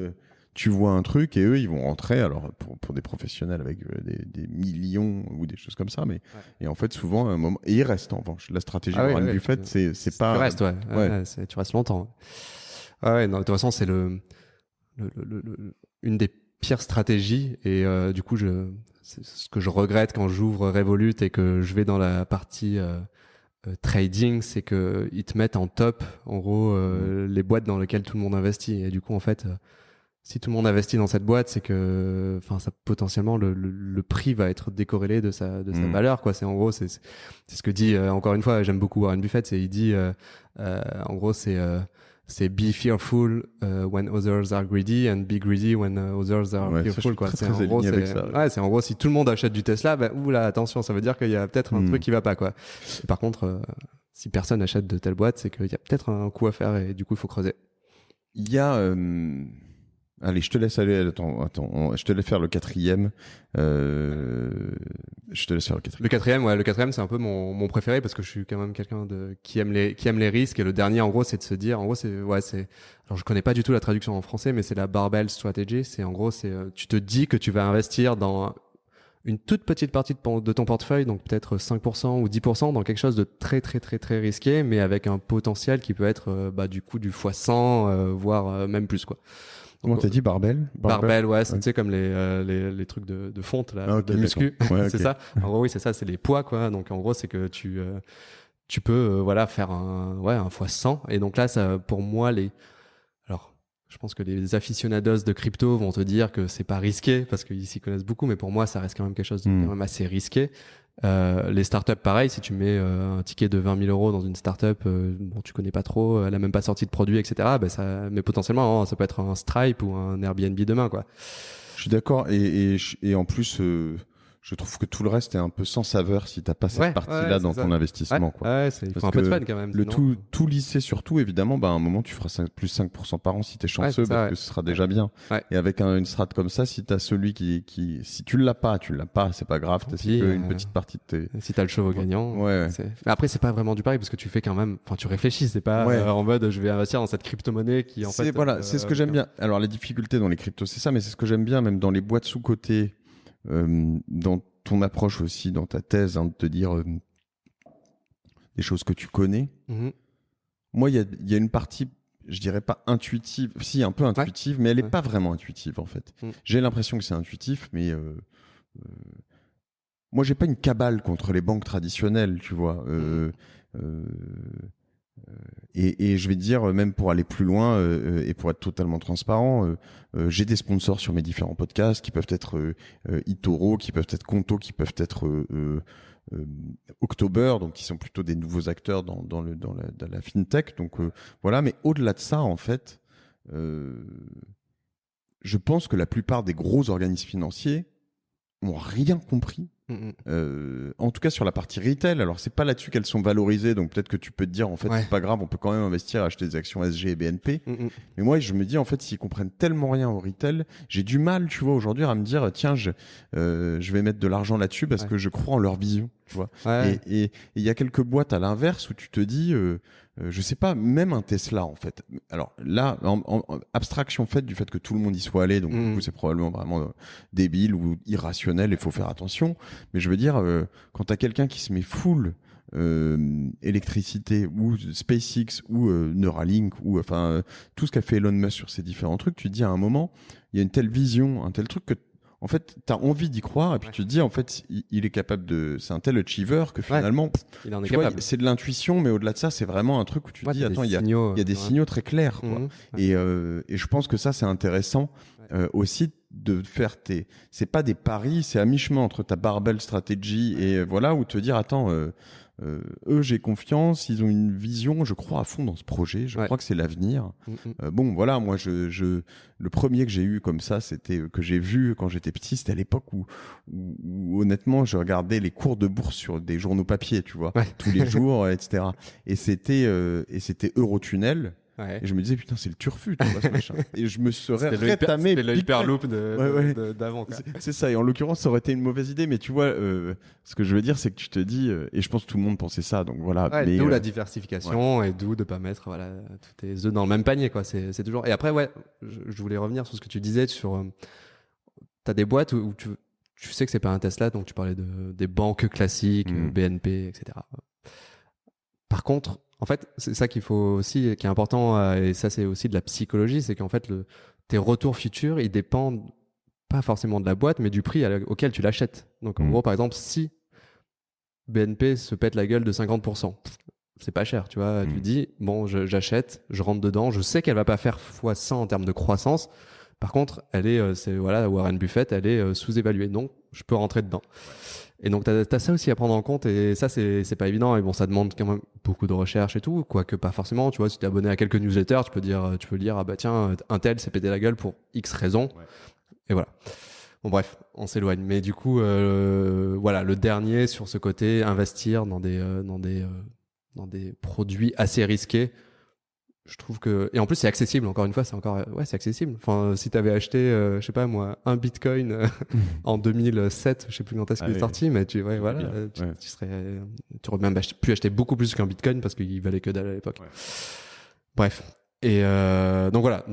Tu vois un truc et eux ils vont rentrer, alors pour des professionnels avec des millions ou des choses comme ça, mais et en fait souvent un moment et ils restent en revanche. La stratégie de Warren Buffett, c'est pas. Tu restes, tu restes longtemps. Non, de toute façon c'est une des pires stratégies et du coup c'est ce que je regrette quand j'ouvre Revolut et que je vais dans la partie trading, c'est que ils te mettent en top, en gros, les boîtes dans lesquelles tout le monde investit. Et du coup, en fait, si tout le monde investit dans cette boîte, c'est que, enfin, ça potentiellement le prix va être décorrélé de sa valeur, quoi. C'est en gros, c'est ce que dit encore une fois, j'aime beaucoup Warren Buffett. Il dit, en gros, c'est be fearful when others are greedy and be greedy when others are fearful, quoi. C'est en gros, c'est en gros, si tout le monde achète du Tesla, oula, attention, ça veut dire qu'il y a peut-être un truc qui va pas, quoi. Et par contre, si personne achète de telle boîte, c'est qu'il y a peut-être un coup à faire et du coup, il faut creuser. Il y a allez, je te laisse aller. Attends, je te laisse faire le quatrième. Je te laisse faire le quatrième. Le quatrième, c'est un peu mon préféré parce que je suis quand même quelqu'un qui aime les risques. Et le dernier, en gros, c'est de se dire, en gros, alors je connais pas du tout la traduction en français, mais c'est la barbell strategy. C'est en gros, tu te dis que tu vas investir dans une toute petite partie de ton portefeuille, donc peut-être 5% ou 10% dans quelque chose de très très très très risqué, mais avec un potentiel qui peut être du coup du x100, voire même plus, quoi. Comment t'as dit barbell? Barbell, ouais, c'est, tu sais, comme les trucs de fonte, là, de muscu. Ouais, c'est ça. En gros, oui, c'est ça, c'est les poids, quoi. Donc, en gros, c'est que tu peux, faire un x100. Et donc là, ça, pour moi, alors, je pense que les aficionados de crypto vont te dire que c'est pas risqué parce qu'ils s'y connaissent beaucoup, mais pour moi, ça reste quand même quelque chose de quand même assez risqué. Les startups, pareil, si tu mets un ticket de 20 000 euros dans une startup, tu connais pas trop, elle a même pas sorti de produit, etc. Mais potentiellement, ça peut être un Stripe ou un Airbnb demain, quoi. Je suis d'accord, et en plus, je trouve que tout le reste est un peu sans saveur si t'as pas cette partie-là dans ton investissement, quoi. Ouais, il faut un peu de fun quand même. Le tout lycée surtout, évidemment, à un moment, tu feras plus 5% par an si t'es chanceux, parce que ce sera déjà bien. Ouais. Et avec une strat comme ça, si t'as celui si tu l'as pas, c'est pas grave, t'as une petite partie de tes... Si t'as le chevaux gagnant. Mais après, c'est pas vraiment du pari, parce que tu fais quand même, tu réfléchis, c'est pas en mode, je vais investir dans cette crypto-monnaie qui, en fait... Voilà, c'est ce que j'aime bien. Alors, les difficultés dans les cryptos, c'est ça, mais c'est ce que j'aime bien, même dans les boîtes sous-cotées, dans ton approche aussi, dans ta thèse, de te dire des choses que tu connais. Moi, il y a une partie, je dirais pas intuitive, si un peu intuitive, mais elle est pas vraiment intuitive en fait. J'ai l'impression que c'est intuitif, mais moi, j'ai pas une cabale contre les banques traditionnelles, tu vois. Et je vais te dire, même pour aller plus loin et pour être totalement transparent, j'ai des sponsors sur mes différents podcasts qui peuvent être eToro, qui peuvent être Conto, qui peuvent être October, donc qui sont plutôt des nouveaux acteurs dans la fintech. Donc voilà, mais au-delà de ça, en fait, je pense que la plupart des gros organismes financiers ont rien compris. En tout cas sur la partie retail. Alors c'est pas là-dessus qu'elles sont valorisées, donc peut-être que tu peux te dire en fait c'est pas grave, on peut quand même investir, acheter des actions SG et BNP. Mais moi je me dis en fait s'ils comprennent tellement rien au retail, j'ai du mal, tu vois, aujourd'hui à me dire tiens je vais mettre de l'argent là-dessus parce que je crois en leur vision, tu vois. Et il y a quelques boîtes à l'inverse où tu te dis je sais pas, même un Tesla en fait. Alors là, en abstraction faite du fait que tout le monde y soit allé, donc du coup c'est probablement vraiment débile ou irrationnel, il faut faire attention. Mais je veux dire, quand t'as quelqu'un qui se met full électricité ou SpaceX ou Neuralink ou tout ce qu'a fait Elon Musk sur ces différents trucs, tu te dis à un moment, il y a une telle vision, un tel truc que en fait, t'as envie d'y croire et puis tu te dis en fait, il est capable c'est un tel achiever que finalement, il en est capable. C'est de l'intuition, mais au-delà de ça, c'est vraiment un truc où tu te dis attends, il y a des signaux très clairs, quoi. Et je pense que ça, c'est intéressant aussi de faire c'est pas des paris, c'est à mi-chemin entre ta barbell stratégie et voilà, où te dire attends, eux j'ai confiance, ils ont une vision, je crois à fond dans ce projet, je crois que c'est l'avenir. Bon voilà, moi le premier que j'ai eu comme ça, c'était que j'ai vu quand j'étais petit, c'était à l'époque où honnêtement je regardais les cours de bourse sur des journaux papier, tu vois, tous les jours, etc. Et c'était Eurotunnel. Et je me disais putain c'est le turfu, tu vois, ce machin. Et je me serais rétamé. C'était le hyperloop d'avant. C'est ça. Et en l'occurrence ça aurait été une mauvaise idée, mais tu vois ce que je veux dire c'est que tu te dis et je pense que tout le monde pensait ça, donc voilà. D'où la diversification et d'où de pas mettre tous tes œufs dans le même panier, quoi. C'est toujours. Et après je voulais revenir sur ce que tu disais sur t'as des boîtes où tu sais que c'est pas un Tesla, donc tu parlais des banques classiques, BNP, etc. Par contre, en fait, c'est ça qu'il faut aussi, qui est important, et ça c'est aussi de la psychologie, c'est qu'en fait tes retours futurs, ils dépendent pas forcément de la boîte, mais du prix auquel tu l'achètes. Donc en gros, par exemple, si BNP se pète la gueule de 50%. C'est pas cher, tu vois. Tu dis, bon, j'achète, je rentre dedans, je sais qu'elle va pas faire x100 en termes de croissance. Par contre, elle est, Warren Buffett, elle est sous-évaluée. Donc, je peux rentrer dedans. Et donc, t'as ça aussi à prendre en compte. Et ça, c'est pas évident. Et bon, ça demande quand même beaucoup de recherche et tout. Quoique pas forcément. Tu vois, si t'es abonné à quelques newsletters, tu peux lire, ah bah tiens, un tel s'est pété la gueule pour X raisons. Ouais. Et voilà. Bon, bref, on s'éloigne. Mais du coup, voilà, le dernier sur ce côté, investir dans des produits assez risqués. Je trouve que, et en plus c'est accessible, encore une fois, c'est accessible. Enfin, si t'avais acheté, je sais pas moi, un Bitcoin en 2007, je sais plus quand est-ce qu'il est sorti, mais tu aurais même pu acheter beaucoup plus qu'un Bitcoin parce qu'il valait que dalle à l'époque. Ouais. Bref. Et donc voilà,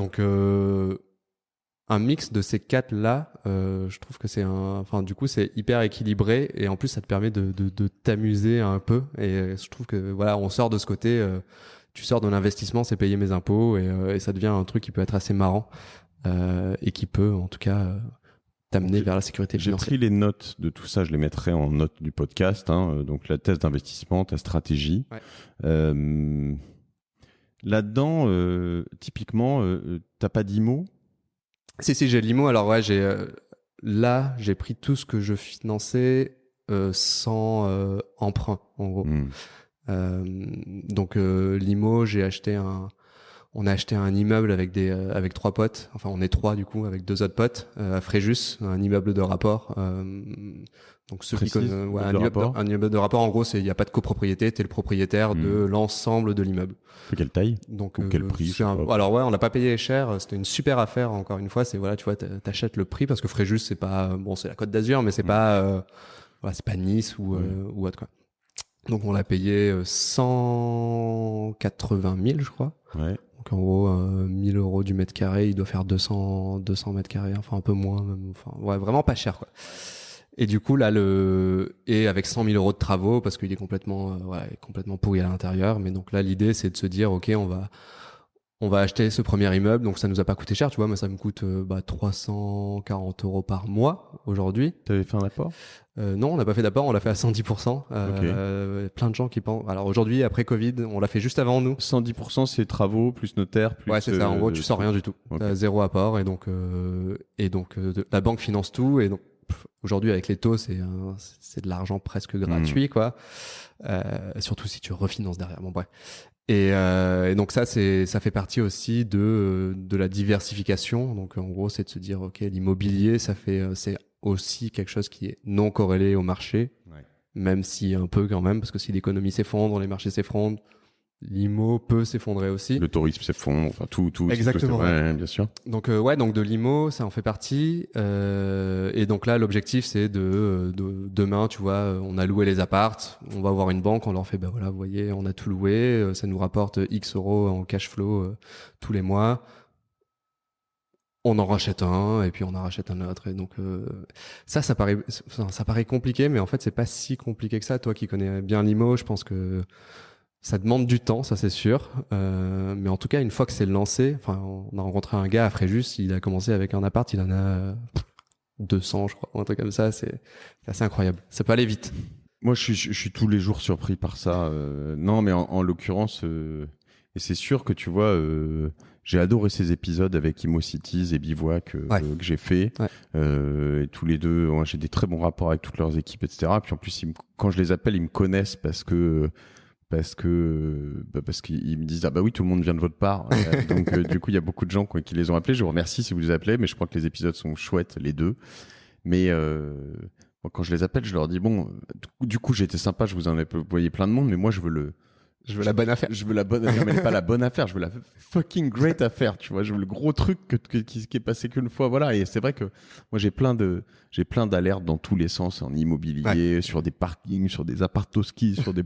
un mix de ces quatre là, je trouve que du coup c'est hyper équilibré et en plus ça te permet de t'amuser un peu. Et je trouve que voilà, on sort de ce côté. Tu sors de l'investissement, c'est payer mes impôts et ça devient un truc qui peut être assez marrant et qui peut en tout cas t'amener vers la sécurité financière. J'ai pris les notes de tout ça, je les mettrai en notes du podcast. Donc la thèse d'investissement, ta stratégie. Ouais. Là-dedans, typiquement, t'as pas d'IMO ? Si, j'ai l'IMO. Alors ouais, j'ai pris tout ce que je finançais sans emprunt en gros. Donc l'IMO, on a acheté un immeuble avec 3 potes. Enfin, on est 3 du coup, avec 2 autres potes à Fréjus, un immeuble de rapport. Donc ceux qui connaissent, un immeuble de rapport, en gros, il y a pas de copropriété, t'es le propriétaire de l'ensemble de l'immeuble. Quelle taille? Donc quel prix? Alors ouais, on n'a pas payé cher. C'était une super affaire. Encore une fois, c'est voilà, tu vois, t'achètes le prix parce que Fréjus, c'est pas c'est la Côte d'Azur, mais c'est pas c'est pas Nice ou autre quoi. Donc on l'a payé 180 000, je crois. Ouais. Donc en gros, 1 000 € du mètre carré, il doit faire 200 mètres carrés, enfin un peu moins même. Enfin ouais, vraiment pas cher quoi. Et du coup là et avec 100 000 € de travaux parce qu'il est complètement pourri à l'intérieur. Mais donc là l'idée c'est de se dire ok, on va acheter ce premier immeuble, donc ça nous a pas coûté cher, tu vois, mais ça me coûte 340 € par mois aujourd'hui. T'avais fait un apport? Non, on n'a pas fait d'apport, on l'a fait à 110%. Plein de gens qui pensent. Alors aujourd'hui, après Covid, on l'a fait juste avant nous. 110%, c'est travaux plus notaire plus. Ouais, c'est ça. En gros, tu sors rien du tout. T'as 0 apport et donc la banque finance tout et donc aujourd'hui avec les taux, c'est de l'argent presque gratuit quoi. Surtout si tu refinances derrière. Bon bref. Et donc ça fait partie aussi de la diversification. Donc en gros, c'est de se dire ok, l'immobilier, c'est aussi quelque chose qui est non corrélé au marché, même si un peu quand même, parce que si l'économie s'effondre, les marchés s'effondrent, l'IMO peut s'effondrer aussi. Le tourisme s'effondre, enfin tout. Exactement. Ouais, bien sûr. Donc donc de l'IMO, ça en fait partie. Et donc là, l'objectif, c'est de demain, tu vois, on a loué les appartes, on va voir une banque, on leur fait, bah voilà, vous voyez, on a tout loué, ça nous rapporte X € en cash flow tous les mois. On en rachète un et puis on en rachète un autre et donc ça paraît compliqué mais en fait c'est pas si compliqué que ça. Toi qui connais bien l'IMO, je pense que ça demande du temps, ça c'est sûr, mais en tout cas une fois que c'est lancé, enfin on a rencontré un gars à Fréjus, il a commencé avec un appart, il en a 200 je crois, un truc comme ça, c'est assez incroyable, ça peut aller vite. Moi je suis tous les jours surpris par ça, non mais en l'occurrence et c'est sûr que tu vois j'ai adoré ces épisodes avec ImoCities et Bivouac que j'ai fait. Ouais. Et tous les deux, j'ai des très bons rapports avec toutes leurs équipes, etc. Puis en plus, quand je les appelle, ils me connaissent parce qu'ils me disent ah bah oui, tout le monde vient de votre part. Donc du coup, il y a beaucoup de gens qui les ont appelés. Je vous remercie si vous les appelez, mais je crois que les épisodes sont chouettes les deux. Mais quand je les appelle, je leur dis bon, du coup, j'ai été sympa, je vous en ai envoyé plein de monde, mais moi, je veux la bonne affaire. Je veux la bonne affaire, mais pas la bonne affaire. Je veux la fucking great affaire, tu vois. Je veux le gros truc qui est passé qu'une fois, voilà. Et c'est vrai que moi, j'ai plein d'alertes dans tous les sens, en immobilier, sur des parkings, sur des appartoskis, sur des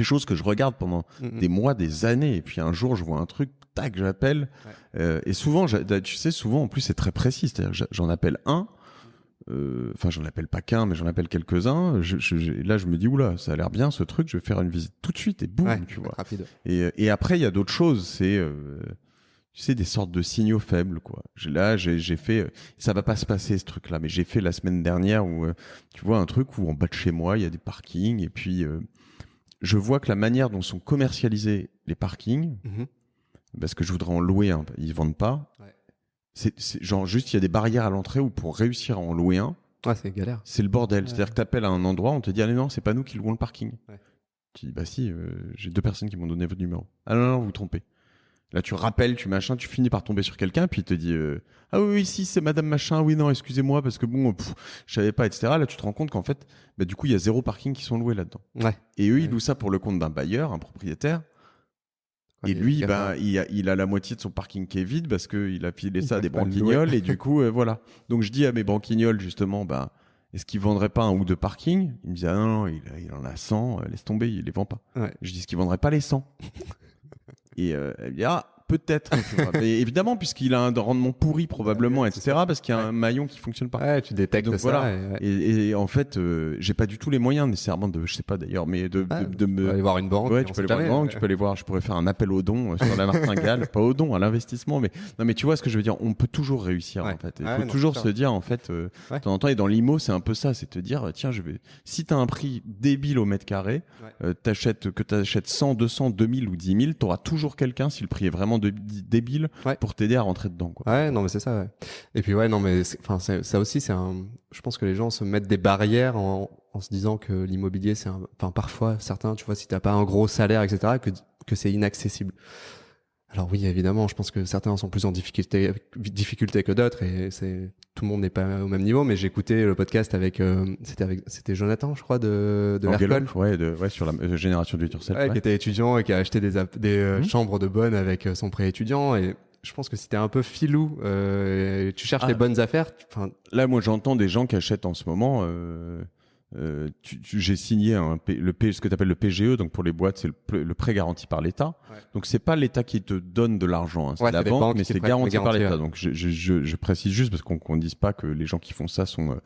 choses que je regarde pendant des mois, des années. Et puis un jour, je vois un truc, tac, j'appelle. Et souvent, tu sais, souvent, en plus, c'est très précis. C'est-à-dire, j'en appelle un. Enfin, j'en appelle pas qu'un, mais j'en appelle quelques-uns. Là, je me dis, oula, ça a l'air bien ce truc, je vais faire une visite tout de suite et boum, tu vois. Rapide. Et après, il y a d'autres choses. C'est, tu sais, des sortes de signaux faibles, quoi. J'ai fait, ça va pas se passer ce truc-là, mais j'ai fait la semaine dernière où, tu vois, un truc où en bas de chez moi, il y a des parkings et puis je vois que la manière dont sont commercialisés les parkings, parce que je voudrais en louer un, ils vendent pas. Ouais. C'est genre juste, il y a des barrières à l'entrée où pour réussir à en louer un, c'est galère. C'est le bordel. Ouais. C'est-à-dire que t'appelles à un endroit, on te dit, allez non, c'est pas nous qui louons le parking. Ouais. Tu dis, bah si, j'ai 2 personnes qui m'ont donné votre numéro. Ah non, vous vous trompez. Là, tu rappelles, tu finis par tomber sur quelqu'un, puis il te dit, ah oui, si, c'est madame machin, oui, non, excusez-moi, parce que bon, je savais pas, etc. Là, tu te rends compte qu'en fait, bah, du coup, il y a 0 parking qui sont loués là-dedans. Ouais. Et eux, ils louent ça pour le compte d'un bailleur, un propriétaire. Et lui, il a la moitié de son parking qui est vide parce qu'il a filé ça à des branquignoles. Et du coup, voilà. Donc, je dis à mes branquignoles, justement, bah, est-ce qu'ils vendraient pas 1 ou 2 parkings? Il me dit, ah non, il en a 100, laisse tomber, il les vend pas. Ouais. Je dis, est-ce qu'ils vendraient pas les 100? Et elle dit, ah, peut-être. Mais évidemment, puisqu'il a un rendement pourri probablement, etc. Parce qu'il y a un maillon qui fonctionne pas. Ouais, tu détectes donc, ça. Voilà. Et en fait, j'ai pas du tout les moyens nécessairement de, je sais pas d'ailleurs, mais de me. aller voir une banque. Ouais, tu peux aller voir une banque, tu peux aller voir. Je pourrais faire un appel aux dons sur la martingale, pas aux dons, à l'investissement. Mais non, mais tu vois ce que je veux dire. On peut toujours réussir en fait. Il faut toujours se dire en fait. De temps en temps, et dans l'IMO, c'est un peu ça, c'est te dire tiens, si t'as un prix débile au mètre carré, t'achètes 100, 200, 2000 ou 10 000, t'auras toujours quelqu'un si le prix est vraiment débile pour t'aider à rentrer dedans, quoi. Ouais, non mais c'est ça. Ouais. Et puis ouais, non mais enfin ça aussi je pense que les gens se mettent des barrières en se disant que l'immobilier parfois certains, tu vois, si t'as pas un gros salaire, etc., que c'est inaccessible. Alors oui, évidemment, je pense que certains sont plus en difficulté que d'autres et tout le monde n'est pas au même niveau. Mais j'ai écouté le podcast c'était Jonathan, je crois, de l'Arcole. Ouais, sur la génération du Turcel. Qui était étudiant et qui a acheté des chambres de bonne avec son prêt étudiant. Et je pense que si t'es un peu filou, tu cherches les bonnes affaires. Là, moi, j'entends des gens qui achètent en ce moment. J'ai signé ce que tu appelles le PGE, donc pour les boîtes, c'est le prêt garanti par l'État. Ouais. Donc c'est pas l'État qui te donne de l'argent, c'est la banque, mais c'est garanti par l'État. Donc je précise juste parce qu'on dise pas que les gens qui font ça sont,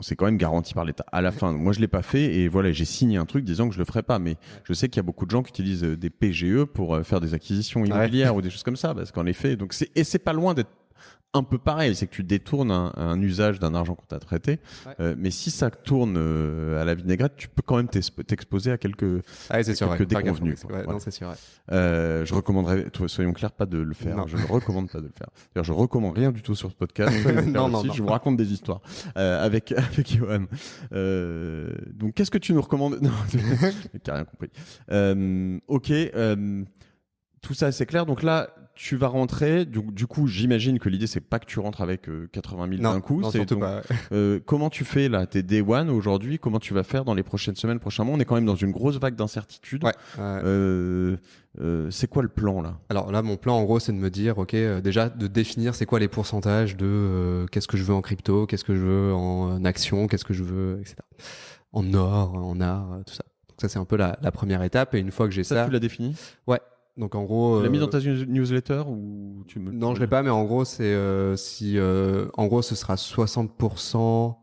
c'est quand même garanti par l'État. À la fin, moi je l'ai pas fait et voilà, j'ai signé un truc disant que je le ferais pas, mais je sais qu'il y a beaucoup de gens qui utilisent des PGE pour faire des acquisitions immobilières ou des choses comme ça, parce qu'en effet, donc c'est pas loin d'être un peu pareil, c'est que tu détournes un usage d'un argent qu'on t'a traité, mais si ça tourne à la vinaigrette, tu peux quand même t'exposer à quelques déconvenus. Non, c'est sûr. Je recommanderais, soyons clairs, pas de le faire. Non. Je ne recommande pas de le faire. D'ailleurs, je recommande rien du tout sur ce podcast. Non. Je vous raconte des histoires avec Johan. Donc, qu'est-ce que tu nous recommandes? Non, t'as rien compris. Ok. Tout ça, c'est clair. Donc là, tu vas rentrer. Du coup, j'imagine que l'idée, c'est pas que tu rentres avec 80 000 d'un coup. Non, surtout pas. Comment tu fais là? T'es day one aujourd'hui. Comment tu vas faire dans les prochaines semaines, prochains mois? On est quand même dans une grosse vague d'incertitude. C'est quoi le plan là? Alors là, mon plan, en gros, c'est de me dire, déjà de définir c'est quoi les pourcentages de qu'est-ce que je veux en crypto, qu'est-ce que je veux en action, qu'est-ce que je veux, etc. En or, en art, tout ça. Donc ça, c'est un peu la première étape. Et une fois que j'ai ça, tu l'as défini? Ouais. Donc en gros, tu l'as mis dans ta newsletter ou Non, je l'ai pas, mais en gros, c'est en gros, ce sera 60%,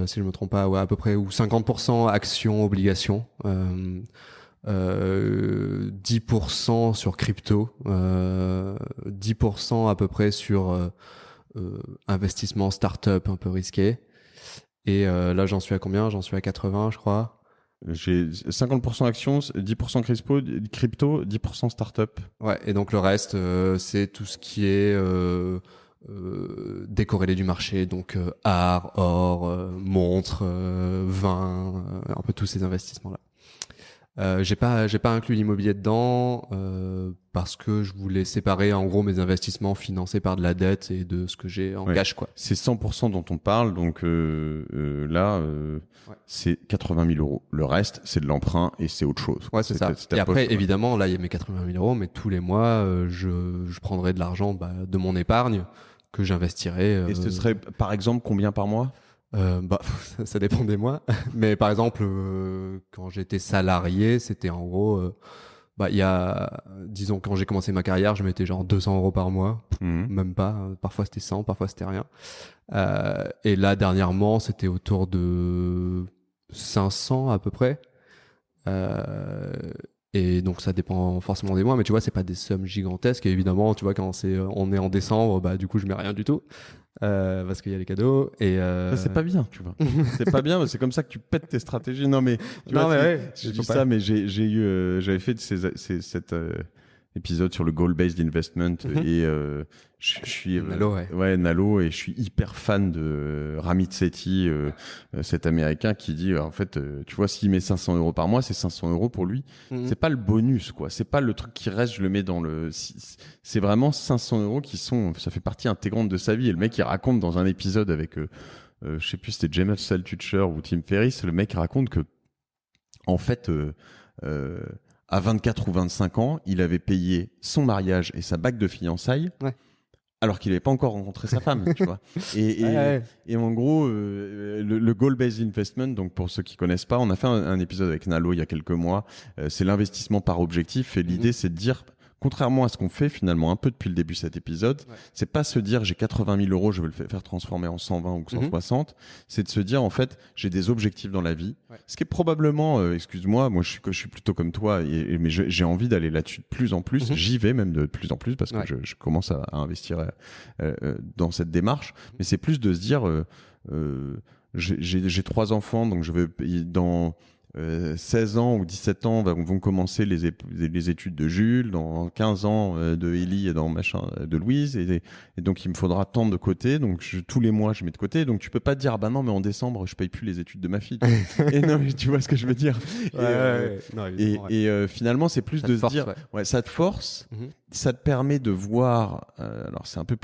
si je me trompe pas, à peu près, ou 50% actions, obligations, 10% sur crypto, 10% à peu près sur investissement start-up un peu risqué. Et là, j'en suis à combien? J'en suis à 80, je crois. J'ai 50% actions, 10% crypto, 10% startup. Ouais, et donc le reste, c'est tout ce qui est décorrélé du marché, donc art, or, montres, vin, un peu tous ces investissements-là. J'ai pas inclus l'immobilier dedans parce que je voulais séparer en gros mes investissements financés par de la dette et de ce que j'ai en cash, quoi. C'est 100% dont on parle, donc là c'est 80 000 euros. Le reste c'est de l'emprunt et c'est autre chose. Ouais, c'est ça. Et après évidemment là il y a mes 80 000 euros, mais tous les mois je prendrai de l'argent de mon épargne que j'investirai. Et ce serait par exemple combien par mois? Ça dépend des mois, mais par exemple quand j'étais salarié, c'était en gros disons quand j'ai commencé ma carrière, je mettais genre 200 euros par mois, même pas, parfois c'était 100, parfois c'était rien, et là dernièrement c'était autour de 500 à peu près, Et donc ça dépend forcément des mois, mais tu vois, c'est pas des sommes gigantesques. Et évidemment, tu vois, quand on est en décembre, bah du coup, je mets rien du tout parce qu'il y a les cadeaux. Et c'est pas bien, tu vois. C'est pas bien, c'est comme ça que tu pètes tes stratégies. Non mais tu vois, ouais, je dis ça, mais j'avais fait cet épisode sur le goal-based investment et je suis Nalo, Nalo, et je suis hyper fan de Ramit Sethi, cet Américain qui dit en fait, tu vois, s'il met 500 € par mois, c'est 500 € pour lui. C'est pas le bonus, quoi. C'est pas le truc qui reste, je le mets dans le. C'est vraiment 500 € qui sont, ça fait partie intégrante de sa vie. Et le mec, il raconte dans un épisode avec, je sais plus, c'était James Altucher ou Tim Ferriss, le mec raconte que, en fait, à 24 ou 25 ans, il avait payé son mariage et sa bague de fiançailles, alors qu'il n'avait pas encore rencontré sa femme, tu vois. Et en gros, le goal-based investment, donc pour ceux qui connaissent pas, on a fait un épisode avec Nalo il y a quelques mois. C'est l'investissement par objectif, et l'idée c'est de dire, contrairement à ce qu'on fait finalement un peu depuis le début de cet épisode, c'est pas se dire j'ai 80 000 €, je vais le faire transformer en 120 ou 160. C'est de se dire en fait j'ai des objectifs dans la vie. Ce qui est probablement, excuse-moi, moi je suis plutôt comme toi, mais j'ai envie d'aller là-dessus de plus en plus. J'y vais même de plus en plus parce que je commence à investir dans cette démarche. Mais c'est plus de se dire j'ai 3 enfants, donc je vais dans 16 ans ou 17 ans vont commencer les études de Jules, dans 15 ans de Ellie et dans de Louise, et donc il me faudra tant de côté, donc tous les mois je mets de côté, donc tu peux pas te dire bah non mais en décembre je paye plus les études de ma fille. Et non mais tu vois ce que je veux dire. Finalement c'est plus ça de se dire ça te force, ça te permet de voir, alors c'est un peu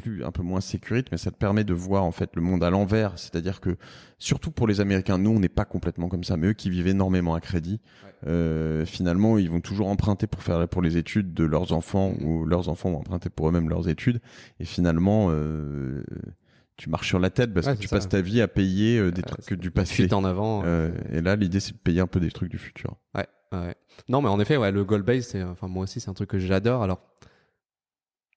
moins sécurite, mais ça te permet de voir en fait le monde à l'envers, c'est-à-dire que surtout pour les Américains, nous on n'est pas complètement comme ça, mais eux qui vivent énormément à crédit, finalement ils vont toujours emprunter pour les études de leurs enfants, ou leurs enfants vont emprunter pour eux-mêmes leurs études, et finalement tu marches sur la tête parce que tu passes ta vie à payer des trucs du passé. Fuite en avant. Et là l'idée c'est de payer un peu des trucs du futur. Non mais en effet le goal base, moi aussi c'est un truc que j'adore. Alors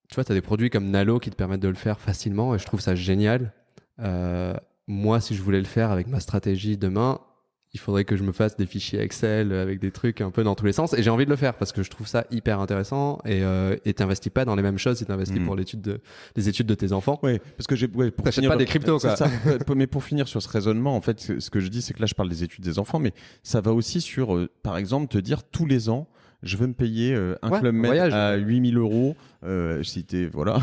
tu vois, tu as des produits comme Nalo qui te permettent de le faire facilement et je trouve ça génial. Moi, si je voulais le faire avec ma stratégie demain, il faudrait que je me fasse des fichiers Excel avec des trucs un peu dans tous les sens. Et j'ai envie de le faire parce que je trouve ça hyper intéressant. Et t'investis pas dans les mêmes choses si t'investis pour les études de tes enfants. Oui, parce que t'achètes pas des cryptos, quoi. Ça. Mais pour finir sur ce raisonnement, en fait, ce que je dis, c'est que là, je parle des études des enfants, mais ça va aussi sur, par exemple, te dire tous les ans, je veux me payer un Club Med à 8 000 €, si t'es, voilà,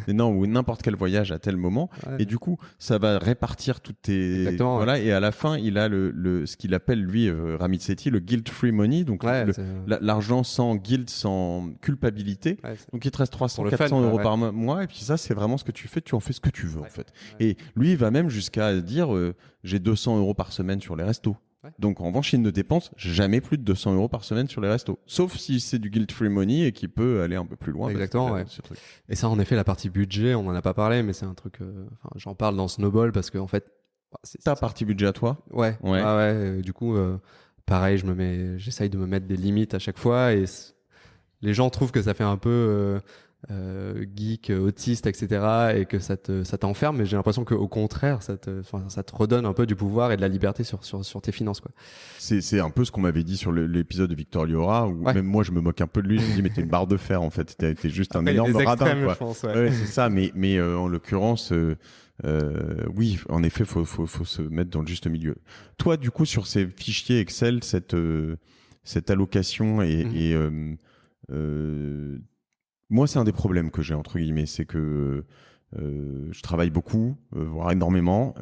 non, ou n'importe quel voyage à tel moment. Et du coup, ça va répartir toutes tes, exactement, voilà. Et à la fin, il a ce qu'il appelle, lui, Ramit Sethi, le guilt-free money. Donc, l'argent sans guilt, sans culpabilité. Donc, il te reste 300, 400 € par mois. Et puis ça, c'est vraiment ce que tu fais. Tu en fais ce que tu veux, en fait. Et lui, il va même jusqu'à dire, j'ai 200 € par semaine sur les restos. Donc en revanche, il ne dépense jamais plus de 200 € par semaine sur les restos, sauf si c'est du guilt-free money et qui peut aller un peu plus loin. Exactement. Ce truc. Et ça, en effet, la partie budget, on en a pas parlé, mais c'est un truc. J'en parle dans Snowball parce que en fait, c'est ta partie budget à toi. Du coup, pareil, j'essaye de me mettre des limites à chaque fois, et les gens trouvent que ça fait un peu geek, autiste, etc., et que ça t'enferme, mais j'ai l'impression qu'au contraire ça te redonne un peu du pouvoir et de la liberté sur tes finances, quoi. C'est un peu ce qu'on m'avait dit sur l'épisode de Victor Liora, où même moi je me moque un peu de lui, je me dis mais t'es une barre de fer en fait, t'es juste un énorme radin, quoi. Je pense, c'est ça, mais en l'occurrence oui, en effet faut se mettre dans le juste milieu. Toi du coup sur ces fichiers Excel, cette allocation moi, c'est un des problèmes que j'ai, entre guillemets, c'est que je travaille beaucoup, voire énormément,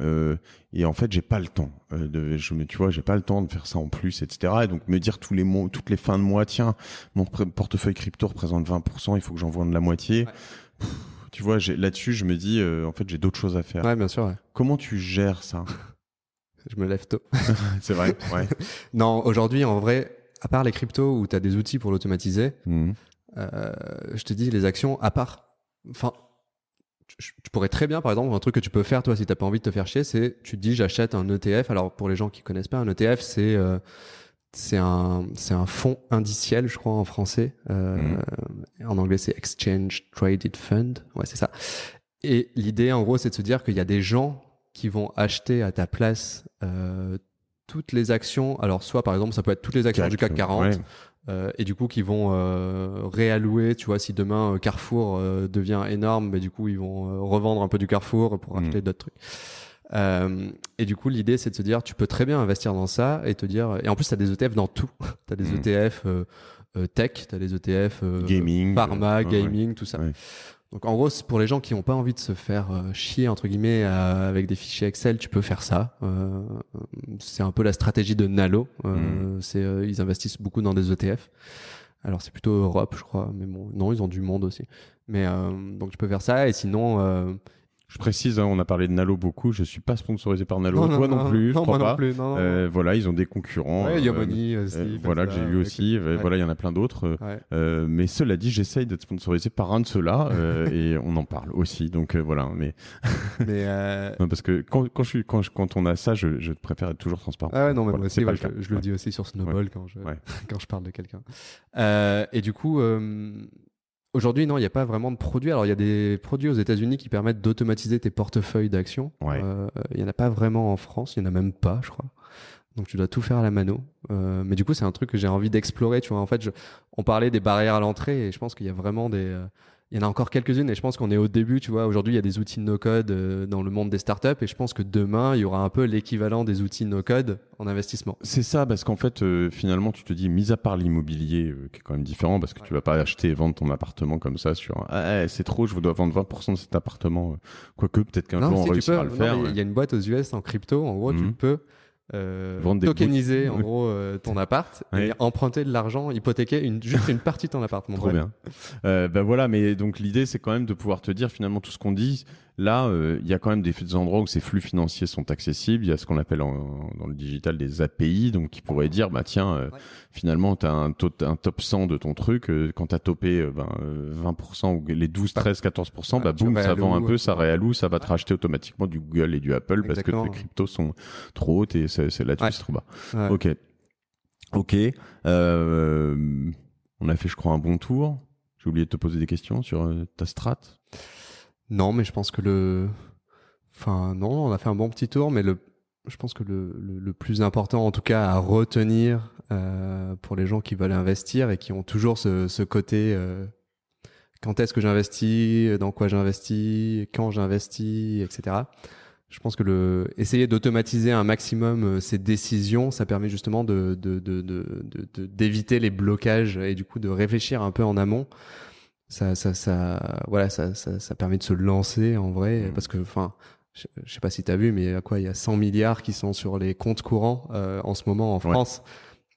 et en fait, j'ai pas le temps. Tu vois, j'ai pas le temps de faire ça en plus, etc. Et donc, me dire tous les mois, toutes les fins de mois, tiens, mon portefeuille crypto représente 20%, il faut que j'en vende la moitié. Tu vois, là-dessus, je me dis, en fait, j'ai d'autres choses à faire. Ouais, bien sûr. Ouais. Comment tu gères ça? Je me lève tôt. C'est vrai, ouais. Non, aujourd'hui, en vrai, à part les cryptos où tu as des outils pour l'automatiser, je te dis, les actions, à part, enfin, tu pourrais très bien, par exemple, un truc que tu peux faire, toi, si t'as pas envie de te faire chier, c'est, tu te dis, j'achète un ETF. Alors, pour les gens qui connaissent pas, un ETF, c'est un fonds indiciel, je crois, en français. En anglais, c'est Exchange Traded Fund. Ouais, c'est ça. Et l'idée, en gros, c'est de se dire qu'il y a des gens qui vont acheter à ta place toutes les actions. Alors, soit par exemple, ça peut être toutes les actions du CAC 40. Et du coup, qui vont réallouer, tu vois, si demain Carrefour devient énorme, mais du coup, ils vont revendre un peu du Carrefour pour acheter d'autres trucs. Et du coup, l'idée, c'est de se dire, tu peux très bien investir dans ça et te dire, et en plus, tu as des ETF dans tout. Tu as des ETF tech, tu as des ETF gaming, pharma, gaming, tout ça. Donc en gros, pour les gens qui n'ont pas envie de se faire chier entre guillemets avec des fichiers Excel, tu peux faire ça. C'est un peu la stratégie de Nalo. Ils investissent beaucoup dans des ETF. Alors c'est plutôt Europe, je crois, mais bon, non, ils ont du monde aussi. Mais donc tu peux faire ça. Et sinon, je précise, on a parlé de Nalo beaucoup. Je suis pas sponsorisé par Nalo. Toi non plus, je crois pas. Non plus, non. Voilà, ils ont des concurrents. Yomoni aussi. Voilà, que j'ai vu aussi. Voilà, il y en a plein d'autres. Mais cela dit, j'essaye d'être sponsorisé par un de ceux-là et on en parle aussi. Donc voilà. Mais non, parce que quand on a ça, je préfère être toujours transparent. Ah ouais, non, mais moi aussi, je le dis aussi sur Snowball quand je parle de quelqu'un. Et du coup. Aujourd'hui, non, il n'y a pas vraiment de produits. Alors, il y a des produits aux États-Unis qui permettent d'automatiser tes portefeuilles d'actions. Il n'y en a pas vraiment en France. Il n'y en a même pas, je crois. Donc, tu dois tout faire à la mano. Mais du coup, c'est un truc que j'ai envie d'explorer. Tu vois, en fait, on parlait des barrières à l'entrée et je pense qu'il y a vraiment il y en a encore quelques-unes et je pense qu'on est au début. Tu vois, aujourd'hui, il y a des outils no-code dans le monde des startups et je pense que demain, il y aura un peu l'équivalent des outils no-code en investissement. C'est ça, parce qu'en fait, finalement, tu te dis, mis à part l'immobilier, qui est quand même différent, parce que tu vas pas acheter et vendre ton appartement comme ça sur c'est trop, je dois vendre 20% de cet appartement. Quoique, peut-être qu'un jour, on réussira à le faire. Il y a une boîte aux US en crypto. En gros, tu peux tokeniser en gros ton appart et emprunter de l'argent, hypothéquer juste une partie de ton appart. Trop bien. Voilà, mais donc l'idée c'est quand même de pouvoir te dire finalement tout ce qu'on dit. Là, il y a quand même des endroits où ces flux financiers sont accessibles. Il y a ce qu'on appelle dans le digital des API, donc qui pourraient dire bah tiens, finalement tu as un top 100 de ton truc. Quand tu as topé 20% ou les 12, 13, 14%, bah boum, ça vend un peu, ça réalloue, ça va te racheter automatiquement du Google et du Apple parce que tes cryptos sont trop hautes et c'est là-dessus c'est trop bas. Ok. On a fait, je crois, un bon tour. J'ai oublié de te poser des questions sur ta strat. Non, mais je pense que on a fait un bon petit tour, mais je pense que le plus important, en tout cas, à retenir pour les gens qui veulent investir et qui ont toujours ce côté quand est-ce que j'investis, dans quoi j'investis, quand j'investis, etc. Je pense que essayer d'automatiser un maximum ces décisions, ça permet justement d'éviter les blocages et du coup de réfléchir un peu en amont. Ça permet de se lancer en vrai parce que je sais pas si tu as vu, mais il y a 100 milliards qui sont sur les comptes courants en ce moment en France.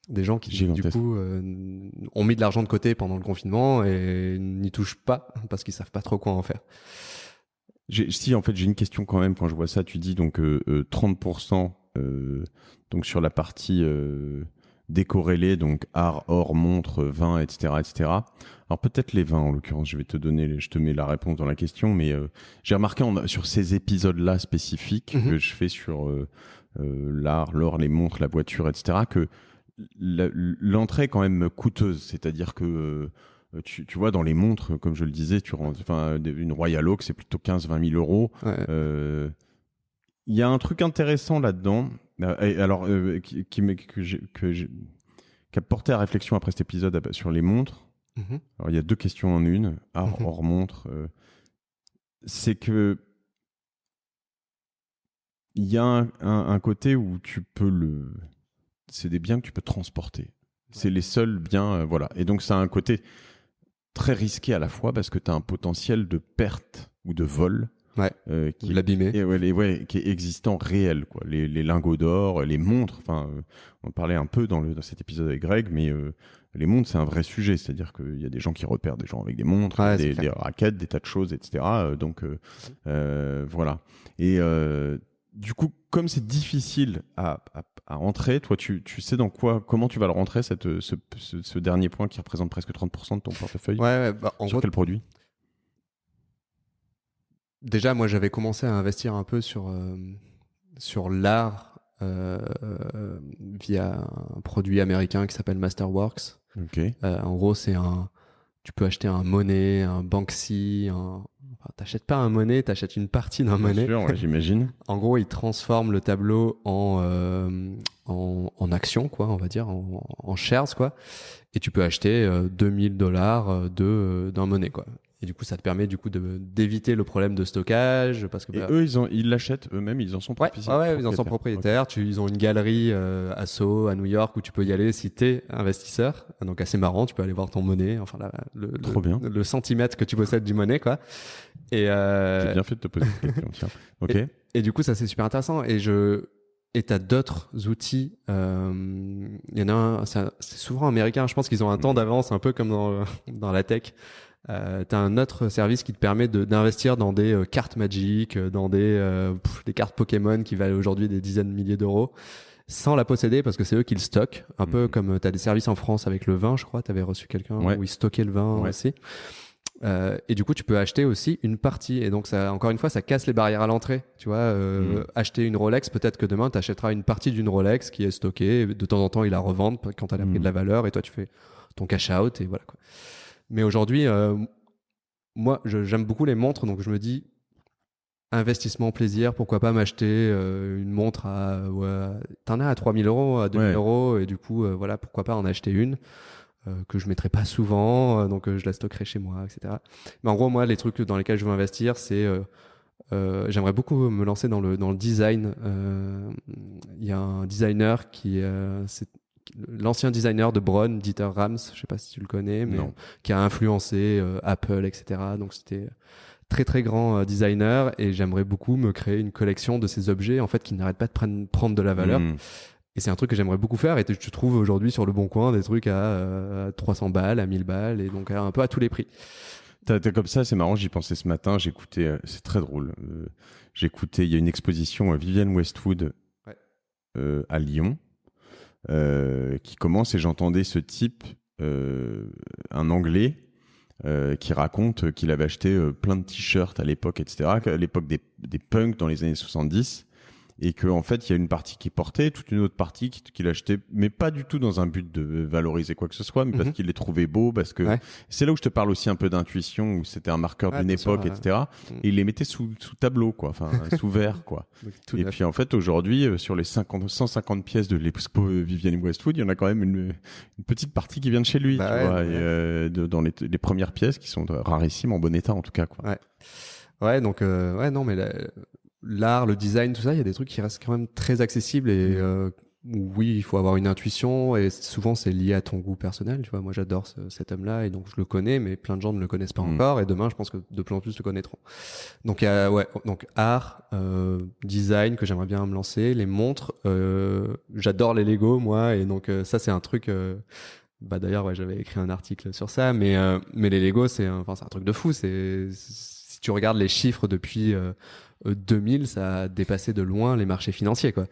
Des gens qui du coup ont mis de l'argent de côté pendant le confinement et n'y touchent pas parce qu'ils savent pas trop quoi en faire. En fait, j'ai une question quand même quand je vois ça. Tu dis donc 30% donc sur la partie décorrélée, donc art, or, montre, vin, etc., etc. Alors peut-être les vins en l'occurrence. Je te mets la réponse dans la question, mais j'ai remarqué sur ces épisodes-là spécifiques que je fais sur l'art, l'or, les montres, la voiture, etc. que l'entrée est quand même coûteuse. C'est-à-dire que tu vois, dans les montres, comme je le disais, une Royal Oak, c'est plutôt 15-20 000 euros. Il y a un truc intéressant là-dedans, qui a porté à réflexion après cet épisode sur les montres. Alors, il y a deux questions en une, art, hors montre. C'est que il y a un côté où tu peux c'est des biens que tu peux transporter. C'est les seuls biens, voilà. Et donc, ça a un côté très risqué à la fois parce que tu as un potentiel de perte ou de vol qui l'abîmer qui est existant réel, quoi. Les lingots d'or, les montres, on parlait un peu dans cet épisode avec Greg, mais les montres c'est un vrai sujet, c'est-à-dire qu'il y a des gens qui repèrent des gens avec des montres, des raquettes, des tas de choses, etc. Donc voilà. Et du coup, comme c'est difficile à rentrer, toi, tu sais comment tu vas le rentrer, ce dernier point qui représente presque 30% de ton portefeuille. Sur quel produit ? Déjà, moi, j'avais commencé à investir un peu sur l'art via un produit américain qui s'appelle Masterworks. En gros, tu peux acheter un Monet, un Banksy, t'achètes pas un Monet, t'achètes une partie d'un Monet. Bien sûr, j'imagine. En gros, ils transforment le tableau en en actions, quoi, on va dire, en shares, quoi. Et tu peux acheter $2000 d'un monnaie, quoi. Et du coup, ça te permet d'éviter le problème de stockage, parce que eux, ils l'achètent eux-mêmes, ils en sont propriétaires. Ouais, ils en sont propriétaires. Okay. Ils ont une galerie à Soho, à New York, où tu peux y aller si t'es investisseur. Donc assez marrant, tu peux aller voir ton monnaie, enfin le centimètre que tu possèdes du monnaie, quoi. Et j'ai bien fait de te poser cette question. Tiens. Ok. Et du coup, ça c'est super intéressant. Et t'as d'autres outils. Il y en a un, c'est souvent américain. Je pense qu'ils ont un temps d'avance, un peu comme dans la tech. T'as un autre service qui te permet d'investir dans des cartes magiques, dans des cartes Pokémon qui valent aujourd'hui des dizaines de milliers d'euros, sans la posséder parce que c'est eux qui le stockent. Un peu comme t'as des services en France avec le vin, je crois. T'avais reçu quelqu'un où ils stockaient le vin aussi. Et du coup, tu peux acheter aussi une partie. Et donc, ça, encore une fois, ça casse les barrières à l'entrée. Tu vois, acheter une Rolex, peut-être que demain, tu achèteras une partie d'une Rolex qui est stockée. De temps en temps, ils la revendent quand elle a pris de la valeur. Et toi, tu fais ton cash out et voilà, quoi. Mais aujourd'hui, moi, j'aime beaucoup les montres. Donc, je me dis, investissement plaisir, pourquoi pas m'acheter une montre t'en as à 3000 euros, à 2000 euros. Et du coup, voilà, pourquoi pas en acheter une. Que je mettrai pas souvent, donc je la stockerai chez moi, etc. Mais en gros, moi, les trucs dans lesquels je veux investir, c'est j'aimerais beaucoup me lancer dans le design. Il y a un designer c'est l'ancien designer de Braun, Dieter Rams, je sais pas si tu le connais, mais qui a influencé Apple, etc. Donc c'était très très grand designer, et j'aimerais beaucoup me créer une collection de ces objets en fait qui n'arrêtent pas de prendre de la valeur. Et c'est un truc que j'aimerais beaucoup faire, et tu trouves aujourd'hui sur le Bon Coin des trucs à 300 balles, à 1000 balles, et donc un peu à tous les prix. T'as comme ça, c'est marrant, j'y pensais ce matin, j'écoutais, c'est très drôle, il y a une exposition Vivienne Westwood à Lyon qui commence, et j'entendais ce type, un Anglais, qui raconte qu'il avait acheté plein de t-shirts à l'époque, etc., à l'époque des punks dans les années 70, et qu'en fait, il y a une partie qui est portée, toute une autre partie qu'il a acheté, mais pas du tout dans un but de valoriser quoi que ce soit, mais parce qu'il les trouvait beaux, parce que c'est là où je te parle aussi un peu d'intuition, où c'était un marqueur d'une époque, etc. Et il les mettait sous tableau, quoi, enfin, sous verre, quoi. Et puis, en fait, aujourd'hui, sur les 150 pièces de l'expo Vivienne Westwood, il y en a quand même une petite partie qui vient de chez lui, tu vois, et dans les premières pièces qui sont rarissimes, en bon état, en tout cas, quoi. Ouais, donc, non, mais l'art, le design, tout ça, il y a des trucs qui restent quand même très accessibles, et oui, il faut avoir une intuition, et souvent c'est lié à ton goût personnel. Tu vois, moi j'adore cet homme-là, et donc je le connais, mais plein de gens ne le connaissent pas encore, et demain je pense que de plus en plus le connaîtront. Donc donc art, design que j'aimerais bien me lancer, les montres, j'adore les Lego moi, et donc ça c'est un truc. D'ailleurs j'avais écrit un article sur ça, mais les Lego c'est un truc de fou. Si tu regardes les chiffres depuis 2000, ça a dépassé de loin les marchés financiers, quoi.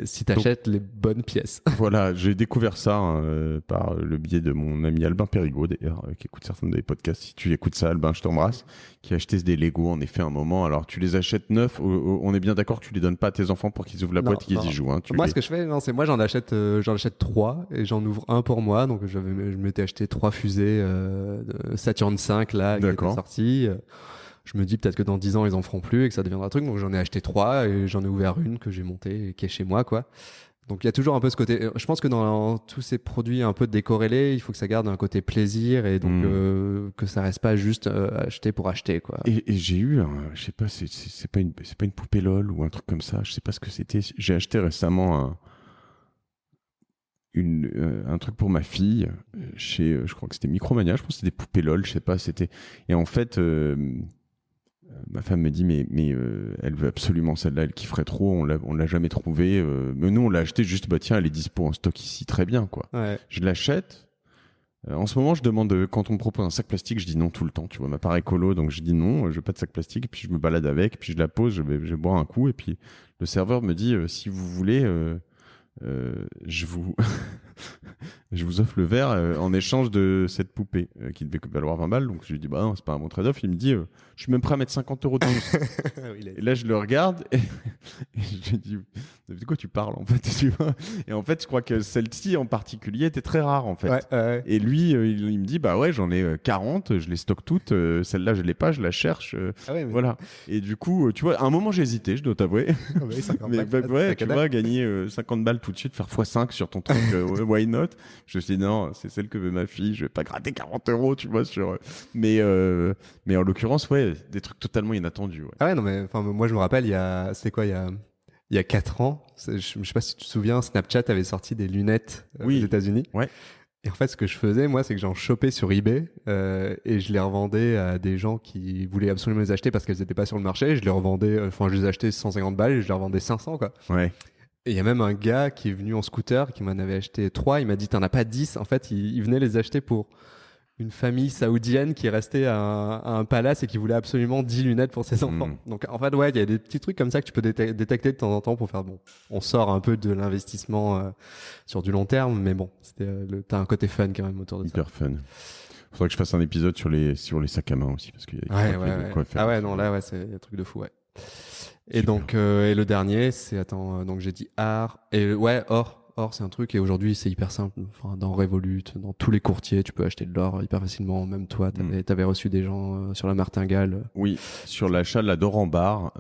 Si t'achètes les bonnes pièces. Voilà, j'ai découvert ça par le biais de mon ami Albin Périgaud, d'ailleurs, qui écoute certains des podcasts. Si tu écoutes ça, Albin, je t'embrasse, qui a acheté des Lego en effet un moment. Alors tu les achètes neufs, on est bien d'accord que tu les donnes pas à tes enfants pour qu'ils ouvrent la boîte et qu'ils y jouent. Hein. Ce que je fais, c'est moi j'en achète 3 et j'en ouvre un pour moi. Donc je m'étais acheté 3 fusées de Saturn 5 là qui étaient sorties. Je me dis peut-être que dans 10 ans ils en feront plus et que ça deviendra un truc, donc j'en ai acheté 3 et j'en ai ouvert une que j'ai montée et qui est chez moi, quoi. Donc il y a toujours un peu ce côté, je pense que dans tous ces produits un peu décorrélés, il faut que ça garde un côté plaisir, et donc que ça reste pas juste acheter pour acheter, quoi. Et j'ai eu je sais pas, c'est pas une poupée LOL ou un truc comme ça, je sais pas ce que c'était. J'ai acheté récemment un truc pour ma fille chez, je crois que c'était Micromania, je pense que c'était des poupées LOL, je sais pas, c'était, et en fait ma femme me dit mais elle veut absolument celle-là, elle kifferait trop, on l'a jamais trouvée, mais nous on l'a acheté juste, tiens, elle est dispo en stock ici, très bien, quoi. Je l'achète. En ce moment je demande, quand on me propose un sac plastique, je dis non tout le temps, tu vois, ma part écolo, donc je dis non, je veux pas de sac plastique, et puis je me balade avec, puis je la pose, je vais boire un coup, et puis le serveur me dit si vous voulez je vous je vous offre le verre en échange de cette poupée qui devait valoir 20 balles. Donc je lui dis, bah non, c'est pas un bon trade-off. Il me dit, je suis même prêt à mettre 50 € de plus. Et là, je le regarde et je lui dis, de quoi tu parles en fait, tu vois. Et en fait, je crois que celle-ci en particulier était très rare en fait. Et lui, il me dit, bah ouais, j'en ai 40, je les stocke toutes. Celle-là, je l'ai pas, je la cherche. Voilà. Et du coup, tu vois, à un moment, j'ai hésité, je dois t'avouer. Mais tu vois, gagner 50 balles tout de suite, faire x5 sur ton truc, why not? Je me suis dit, non, c'est celle que veut ma fille, je vais pas gratter 40 €, tu vois, sur. Mais en l'occurrence, des trucs totalement inattendus. Ouais. Ah ouais, non, mais moi, je me rappelle, il y a 4 ans, je sais pas si tu te souviens, Snapchat avait sorti des lunettes aux États-Unis. Ouais. Et en fait, ce que je faisais, moi, c'est que j'en chopais sur eBay et je les revendais à des gens qui voulaient absolument les acheter parce qu'elles n'étaient pas sur le marché. Je les revendais, je les achetais 150 balles et je les revendais 500, quoi. Ouais. Et il y a même un gars qui est venu en scooter, qui m'en avait acheté 3. Il m'a dit, t'en as pas 10. En fait, il venait les acheter pour une famille saoudienne qui restait à un palace et qui voulait absolument 10 lunettes pour ses enfants. Donc, en fait, il y a des petits trucs comme ça que tu peux détecter de temps en temps pour faire, on sort un peu de l'investissement sur du long terme, mais bon, t'as un côté fun quand même autour de ça. Hyper fun. Faudrait que je fasse un épisode sur les sacs à main aussi, parce qu'il y a quoi faire. Ah ouais, non, là, c'est un truc de fou, ouais. Et donc, et le dernier, c'est, donc j'ai dit art, et or, c'est un truc, et aujourd'hui, c'est hyper simple. Enfin, dans Revolut, dans tous les courtiers, tu peux acheter de l'or hyper facilement. Même toi, t'avais reçu des gens sur la martingale. Oui, sur l'achat de la d'or en barre.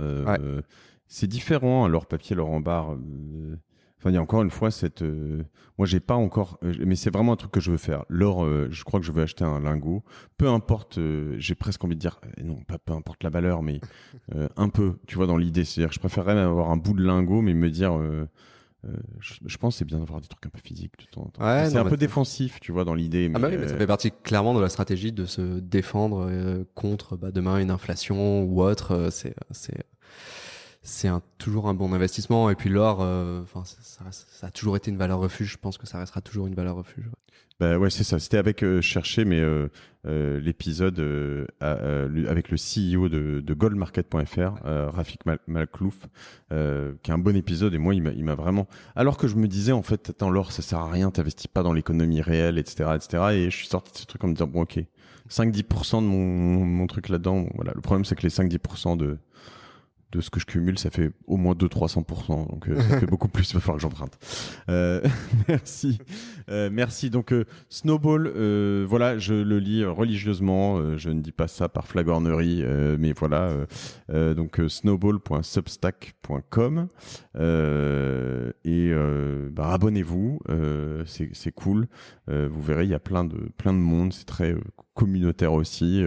C'est différent, l'or papier, l'or en barre. Enfin, il y a encore une fois moi, j'ai pas encore, mais c'est vraiment un truc que je veux faire. L'or, je crois que je veux acheter un lingot. Peu importe, j'ai presque envie de dire, non, pas peu importe la valeur, mais un peu, tu vois, dans l'idée. C'est-à-dire que je préférerais même avoir un bout de lingot, mais me dire, je pense que c'est bien d'avoir des trucs un peu physiques de temps en temps. Ouais, c'est un peu défensif, tu vois, dans l'idée. Mais ça fait partie clairement de la stratégie de se défendre contre demain une inflation ou autre. C'est toujours un bon investissement. Et puis l'or, ça a toujours été une valeur refuge. Je pense que ça restera toujours une valeur refuge. Bah ouais, c'est ça. C'était avec l'épisode avec le CEO de goldmarket.fr, Rafik Malklouf, qui est un bon épisode. Et moi, il m'a vraiment. Alors que je me disais, en fait, attends, l'or, ça sert à rien, t'investis pas dans l'économie réelle, etc., etc. Et je suis sorti de ce truc en me disant, bon, ok, 5-10% de mon truc là-dedans. Voilà. Le problème, c'est que les 5-10% de ce que je cumule, ça fait au moins 200-300%. Donc, ça fait beaucoup plus. Il va falloir que j'emprunte. Merci. Merci. Donc, Snowball, voilà, je le lis religieusement. Je ne dis pas ça par flagornerie, mais voilà. Donc, snowball.substack.com. Abonnez-vous. C'est cool. Vous verrez, il y a plein de monde. C'est très communautaire aussi.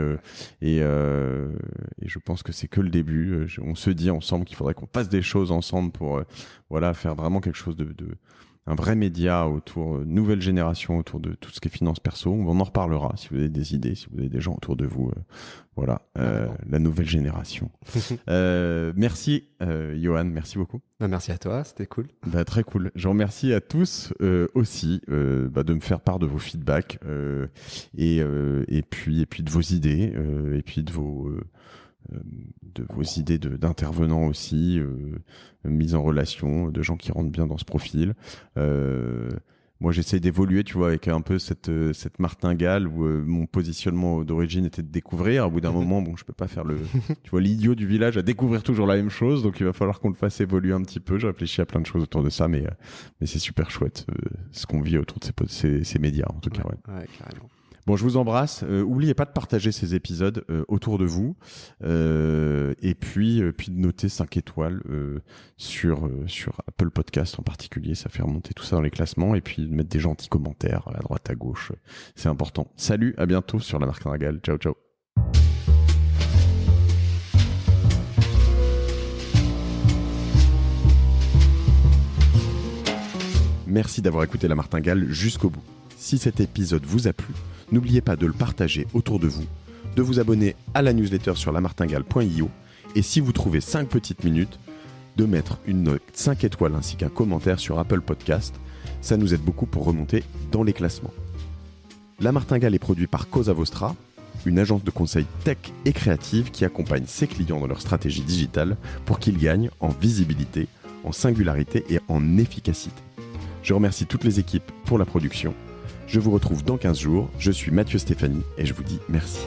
Et je pense que c'est que le début. On se dit ensemble qu'il faudrait qu'on fasse des choses ensemble pour faire vraiment quelque chose de un vrai média autour nouvelle génération autour de tout ce qui est finance perso. On en reparlera si vous avez des idées, si vous avez des gens autour de vous. La nouvelle génération. Merci Johan, merci beaucoup. Merci à toi, c'était cool. Très cool. Je remercie à tous aussi de me faire part de vos feedbacks et puis de vos idées et puis de vos idées d'intervenants aussi, mise en relation, de gens qui rentrent bien dans ce profil. Moi, j'essaie d'évoluer, tu vois, avec un peu cette martingale où mon positionnement d'origine était de découvrir. Au bout d'un moment, je peux pas faire tu vois, l'idiot du village à découvrir toujours la même chose. Donc, il va falloir qu'on le fasse évoluer un petit peu. Je réfléchis à plein de choses autour de ça, mais c'est super chouette ce qu'on vit autour de ces médias, en tout cas. Ouais, carrément. Bon, je vous embrasse. Oubliez pas de partager ces épisodes autour de vous et puis de noter 5 étoiles sur Apple Podcast en particulier. Ça fait remonter tout ça dans les classements et puis de mettre des gentils commentaires à droite, à gauche. C'est important. Salut, à bientôt sur la Martingale. Ciao, ciao. Merci d'avoir écouté la Martingale jusqu'au bout. Si cet épisode vous a plu, n'oubliez pas de le partager autour de vous, de vous abonner à la newsletter sur lamartingale.io et si vous trouvez 5 petites minutes, de mettre une note 5 étoiles ainsi qu'un commentaire sur Apple Podcast. Ça nous aide beaucoup pour remonter dans les classements. La Martingale est produit par Cosa Vostra, une agence de conseil tech et créative qui accompagne ses clients dans leur stratégie digitale pour qu'ils gagnent en visibilité, en singularité et en efficacité. Je remercie toutes les équipes pour la production. Je vous retrouve dans 15 jours. Je suis Mathieu Stéphanie et je vous dis merci.